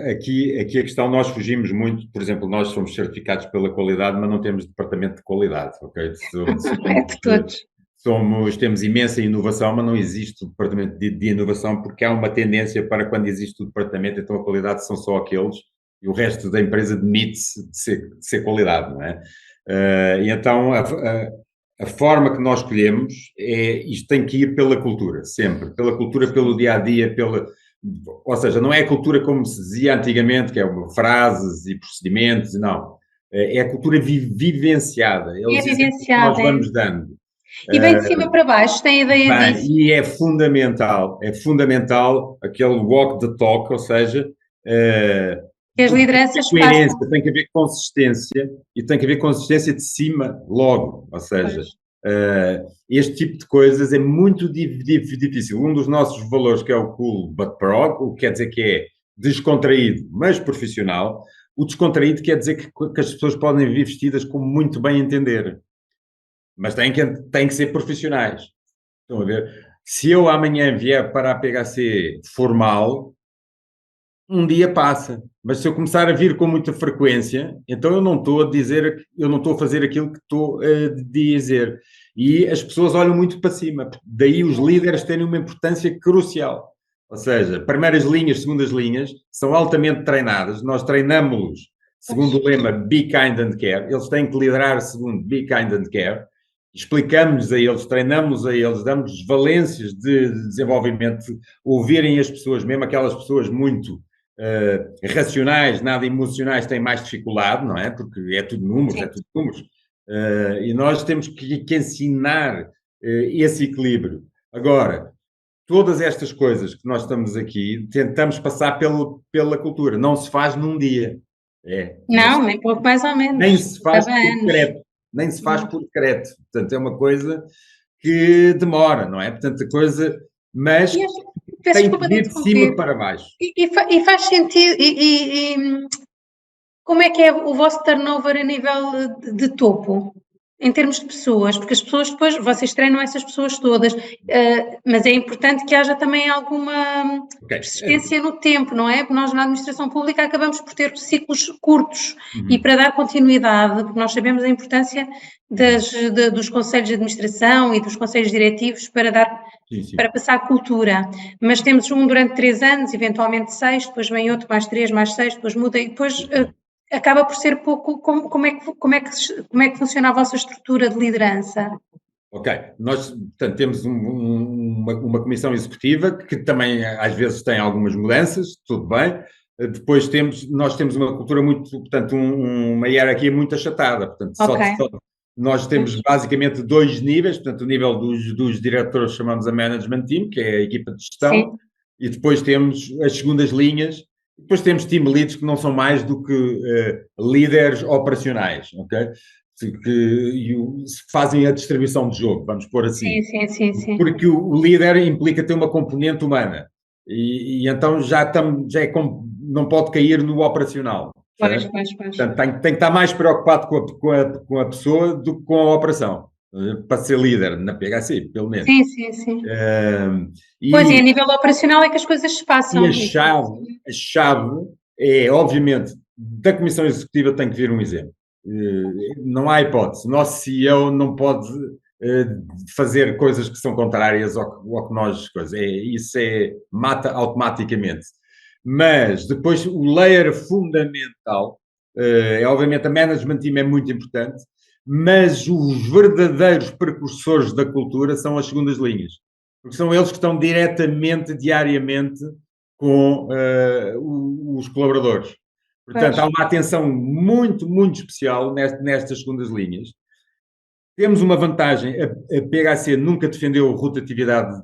aqui a questão, nós fugimos muito, por exemplo, nós somos certificados pela qualidade, mas não temos departamento de qualidade, ok? É de todos. Temos imensa inovação, mas não existe o departamento de inovação, porque há uma tendência para quando existe o departamento, então a qualidade são só aqueles, e o resto da empresa demite-se de ser qualidade, não é? E então a forma que nós escolhemos isto tem que ir pela cultura, sempre, pela cultura, pelo dia-a-dia, ou seja, não é a cultura como se dizia antigamente, que é frases e procedimentos, não. É a cultura vivenciada. É vivenciada. Nós vamos dando. E vem de cima para baixo, tem ideia disso? E é fundamental aquele walk the talk, ou seja, que as lideranças coerência, passam. tem que haver consistência, e tem que haver consistência de cima logo, ou seja, este tipo de coisas é muito difícil. Um dos nossos valores, que é o cool but prog, o que quer dizer que é descontraído, mas profissional. O descontraído quer dizer que as pessoas podem vir vestidas como muito bem entender, mas têm que ser profissionais. Estão a ver? Se eu amanhã vier para a PHC formal, um dia passa, mas se eu começar a vir com muita frequência, então eu não estou a fazer aquilo que estou a dizer. E as pessoas olham muito para cima, daí os líderes terem uma importância crucial. Ou seja, primeiras linhas, segundas linhas, são altamente treinadas, nós treinamos-los segundo o lema Be Kind and Care. Eles têm que liderar segundo Be Kind and Care. Explicamos a eles, treinamos a eles, damos valências de desenvolvimento, ouvirem as pessoas, mesmo aquelas pessoas muito racionais, nada emocionais, têm mais dificuldade, não é? Porque é tudo números, é tudo números. E nós temos que ensinar esse equilíbrio. Agora, todas estas coisas que nós estamos aqui, tentamos passar pela cultura. Não se faz num dia. Não, nem pouco mais ou menos. Nem se faz por decreto. Nem se faz por decreto. Portanto, é uma coisa que demora, não é? Portanto, a coisa... Mas tem que vir de cima para baixo. E faz sentido... como é que é o vosso turnover a nível de topo? Em termos de pessoas, porque as pessoas depois, vocês treinam essas pessoas todas, mas é importante que haja também alguma persistência no tempo, não é? Porque nós na administração pública acabamos por ter ciclos curtos e para dar continuidade, porque nós sabemos a importância dos conselhos de administração e dos conselhos diretivos para dar, para passar a cultura, mas temos um durante 3 anos, eventualmente 6, depois vem outro mais 3, mais 6, depois muda e depois... acaba por ser pouco, como é que funciona a vossa estrutura de liderança? Ok, nós portanto, temos uma comissão executiva que também às vezes tem algumas mudanças, tudo bem. Depois nós temos uma cultura muito, portanto, uma hierarquia muito achatada, portanto, nós temos basicamente 2 níveis, portanto, o nível dos diretores chamamos a management team, que é a equipa de gestão, e depois temos as segundas linhas. Depois temos team leads que não são mais do que líderes operacionais, ok? Que fazem a distribuição de jogo, vamos pôr assim. Sim. Porque o líder implica ter uma componente humana e então não pode cair no operacional. Pois. Portanto, tem que estar mais preocupado com a pessoa do que com a operação. Para ser líder na PHC, pelo menos. Sim. Pois, e a nível operacional é que as coisas se passam. E a chave é, obviamente, da Comissão Executiva tem que vir um exemplo. Não há hipótese. O nosso CEO não pode fazer coisas que são contrárias ao que nós... Isso mata automaticamente. Mas, depois, o layer fundamental, obviamente, a management team é muito importante, mas os verdadeiros precursores da cultura são as segundas linhas, porque são eles que estão diariamente com os colaboradores. Portanto, há uma atenção muito, muito especial nestas segundas linhas. Temos uma vantagem, a PHC nunca defendeu rotatividade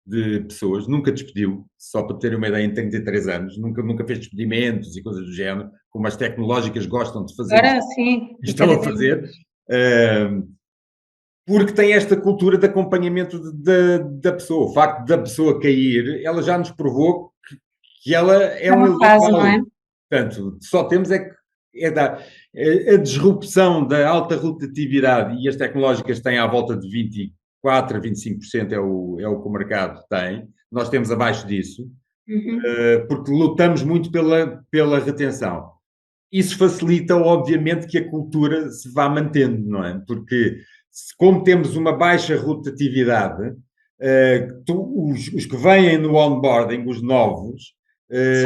de pessoas, nunca despediu, só para terem uma ideia, em 33 anos, nunca fez despedimentos e coisas do género, como as tecnológicas gostam de fazer. Agora sim. Estão a fazer. Porque tem esta cultura de acompanhamento da pessoa. O facto da pessoa cair, ela já nos provou que ela é um fase, não é? Portanto, só temos a disrupção da alta rotatividade, e as tecnológicas têm à volta de 24% a 25% é o que o mercado tem. Nós temos abaixo disso, porque lutamos muito pela retenção. Isso facilita, obviamente, que a cultura se vá mantendo, não é? Porque, como temos uma baixa rotatividade, os que vêm no onboarding, os novos, têm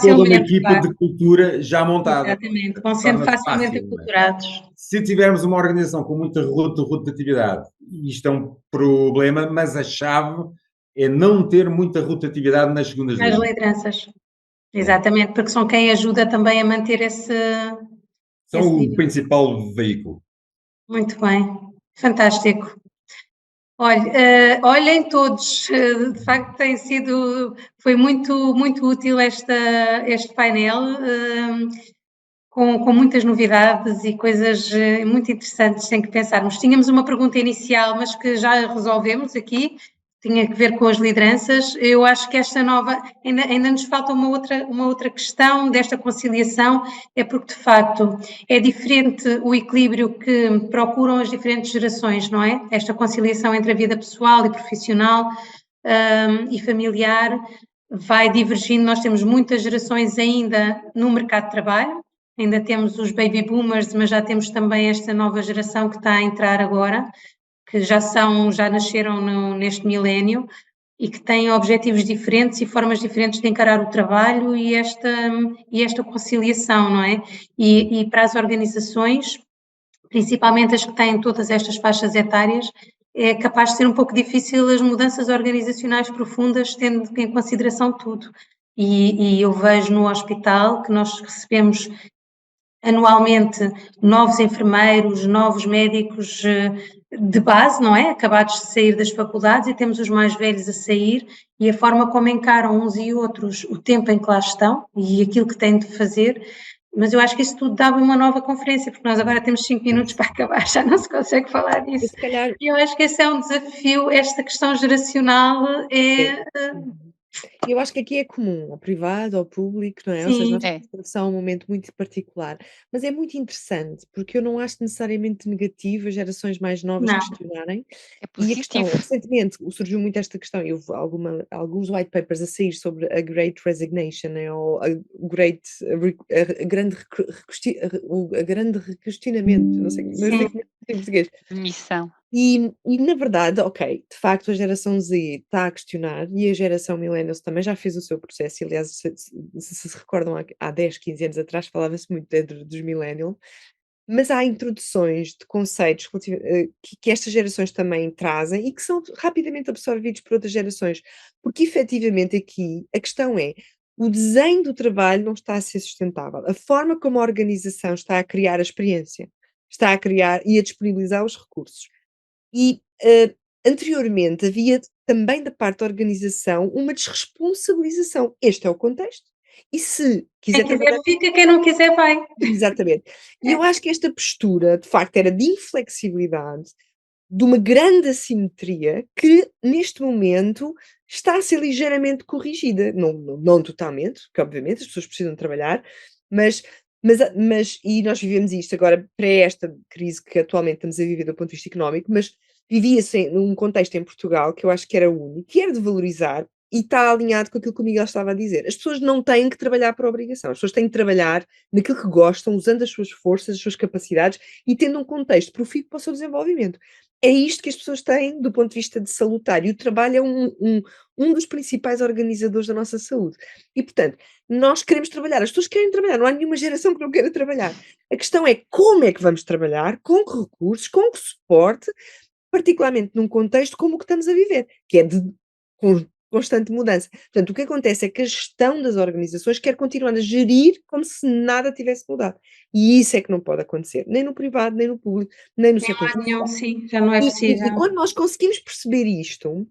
toda uma equipa de cultura já montada. Exatamente, vão sendo facilmente aculturados. Se tivermos uma organização com muita rotatividade, isto é um problema, mas a chave é não ter muita rotatividade nas segundas linhas. Nas lideranças. Exatamente, porque são quem ajuda também a manter esse... São o principal veículo. Muito bem, fantástico. Olhem todos, de facto foi muito, muito útil este painel, com muitas novidades e coisas muito interessantes em que pensarmos. Tínhamos uma pergunta inicial, mas que já resolvemos aqui, tinha que ver com as lideranças. Eu acho que esta nova, ainda nos falta uma outra questão desta conciliação, é porque de facto é diferente o equilíbrio que procuram as diferentes gerações, não é? Esta conciliação entre a vida pessoal e profissional e familiar vai divergindo. Nós temos muitas gerações ainda no mercado de trabalho, ainda temos os baby boomers, mas já temos também esta nova geração que está a entrar agora, que já nasceram neste milénio, e que têm objetivos diferentes e formas diferentes de encarar o trabalho e esta conciliação, não é? E para as organizações, principalmente as que têm todas estas faixas etárias, é capaz de ser um pouco difícil as mudanças organizacionais profundas, tendo em consideração tudo. E eu vejo no hospital que nós recebemos anualmente novos enfermeiros, novos médicos de base, não é? Acabados de sair das faculdades, e temos os mais velhos a sair, e a forma como encaram uns e outros o tempo em que lá estão e aquilo que têm de fazer. Mas eu acho que isso tudo dava uma nova conferência, porque nós agora temos 5 minutos para acabar, já não se consegue falar disso. Se calhar, E eu acho que esse é um desafio, esta questão geracional eu acho que aqui é comum, ao privado, ao público, não é? Ou seja, sim, nós estamos a atravessar um momento muito particular, mas é muito interessante, porque eu não acho necessariamente negativo as gerações mais novas não, questionarem. É E a questão, positivo. recentemente surgiu muito esta questão, e houve alguns white papers a sair sobre a Great Resignation, né, ou a grande, a grande requestionamento, não sei sim, como é que se diz em português. Missão. E na verdade, ok, de facto a geração Z está a questionar e a geração millennials também já fez o seu processo, e aliás, se recordam, há 10, 15 anos atrás falava-se muito dentro dos millennials, mas há introduções de conceitos que estas gerações também trazem e que são rapidamente absorvidos por outras gerações, porque efetivamente aqui a questão é, o desenho do trabalho não está a ser sustentável, a forma como a organização está a criar a experiência, está a criar e a disponibilizar os recursos. E, anteriormente havia também da parte da organização uma desresponsabilização. Este é o contexto. E se quem quiser quiser trabalhar fica, quem não quiser vai. exatamente. E É. eu acho que esta postura, de facto, era de inflexibilidade, de uma grande assimetria que, neste momento, está a ser ligeiramente corrigida. Não totalmente, porque obviamente as pessoas precisam trabalhar, mas e nós vivemos isto agora para esta crise que atualmente estamos a viver do ponto de vista económico, mas vivia-se num contexto em Portugal que eu acho que era único, que era de valorizar, e está alinhado com aquilo que o Miguel estava a dizer. As pessoas não têm que trabalhar por obrigação, as pessoas têm que trabalhar naquilo que gostam, usando as suas forças, as suas capacidades e tendo um contexto profícuo para o seu desenvolvimento. É isto que as pessoas têm do ponto de vista de salutar, e o trabalho é um dos principais organizadores da nossa saúde. E, portanto, nós queremos trabalhar, as pessoas querem trabalhar, não há nenhuma geração que não queira trabalhar. A questão é como é que vamos trabalhar, com que recursos, com que suporte, particularmente num contexto como o que estamos a viver, que é de constante mudança. Portanto, o que acontece é que a gestão das organizações quer continuar a gerir como se nada tivesse mudado. E isso é que não pode acontecer, nem no privado, nem no público, nem no setor Nenhum, sim, já não é e possível. quando nós conseguimos perceber isto,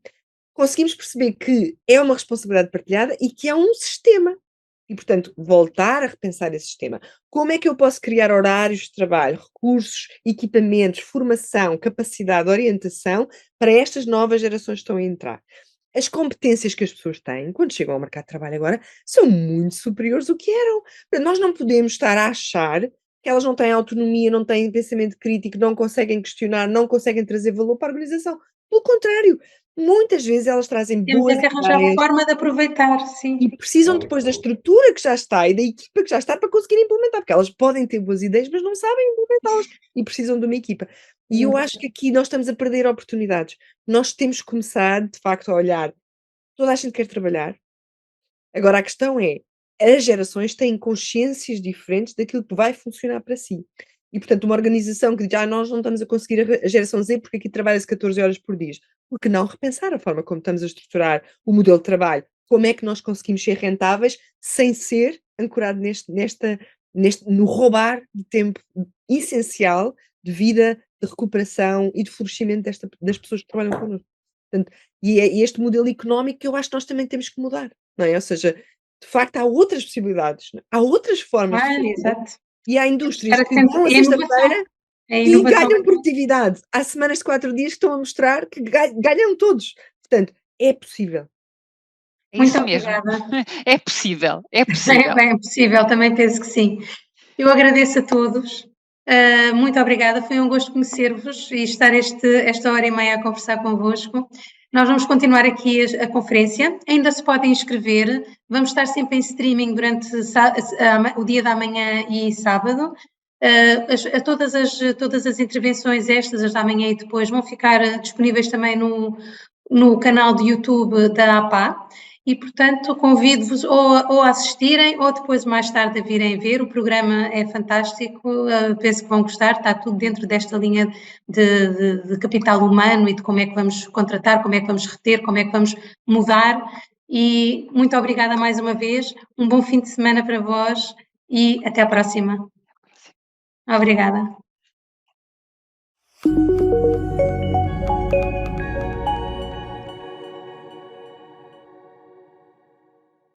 conseguimos perceber que é uma responsabilidade partilhada e que é um sistema. E, portanto, voltar a repensar esse sistema. Como é que eu posso criar horários de trabalho, recursos, equipamentos, formação, capacidade, orientação para estas novas gerações que estão a entrar? As competências que as pessoas têm, quando chegam ao mercado de trabalho agora, são muito superiores do que eram. Portanto, nós não podemos estar a achar que elas não têm autonomia, não têm pensamento crítico, não conseguem questionar, não conseguem trazer valor para a organização. Pelo contrário, muitas vezes elas trazem Temos é boas que arranjar ideias forma de aproveitar, sim. e precisam depois da estrutura que já está e da equipa que já está para conseguir implementar, porque elas podem ter boas ideias, mas não sabem implementá-las e precisam de uma equipa. E eu acho que aqui nós estamos a perder oportunidades. Nós temos que começar, de facto, a olhar. Toda a gente quer trabalhar. Agora a questão é, as gerações têm consciências diferentes daquilo que vai funcionar para si. E, portanto, uma organização que diz: nós não estamos a conseguir a geração Z porque aqui trabalha-se 14 horas por dia. Por que não repensar a forma como estamos a estruturar o modelo de trabalho? Como é que nós conseguimos ser rentáveis sem ser ancorado no roubar de tempo essencial de vida, de recuperação e de florescimento das pessoas que trabalham connosco? Portanto, e é este modelo económico que eu acho que nós também temos que mudar, não é? Ou seja, de facto há outras possibilidades, não é? Há outras formas de fazer, Exato. e há indústrias Para que sempre, dão a é inovação. sexta-feira É e inovação. ganham produtividade. Há semanas de 4 dias que estão a mostrar que ganham todos. Portanto, é possível. É Muito isso mesmo. obrigada. É possível, é É possível. bem possível, também penso que sim. Eu agradeço a todos. Muito obrigada, foi um gosto conhecer-vos e estar esta hora e meia a conversar convosco. Nós vamos continuar aqui a conferência, ainda se podem inscrever, vamos estar sempre em streaming durante o dia da manhã e sábado. Todas as intervenções, as da manhã e depois, vão ficar disponíveis também no no canal de YouTube da APA. E, portanto, convido-vos ou a assistirem ou depois, mais tarde, a virem ver. O programa é fantástico, penso que vão gostar, está tudo dentro desta linha de capital humano e de como é que vamos contratar, como é que vamos reter, como é que vamos mudar. E muito obrigada mais uma vez, um bom fim de semana para vós e até à próxima. Obrigada.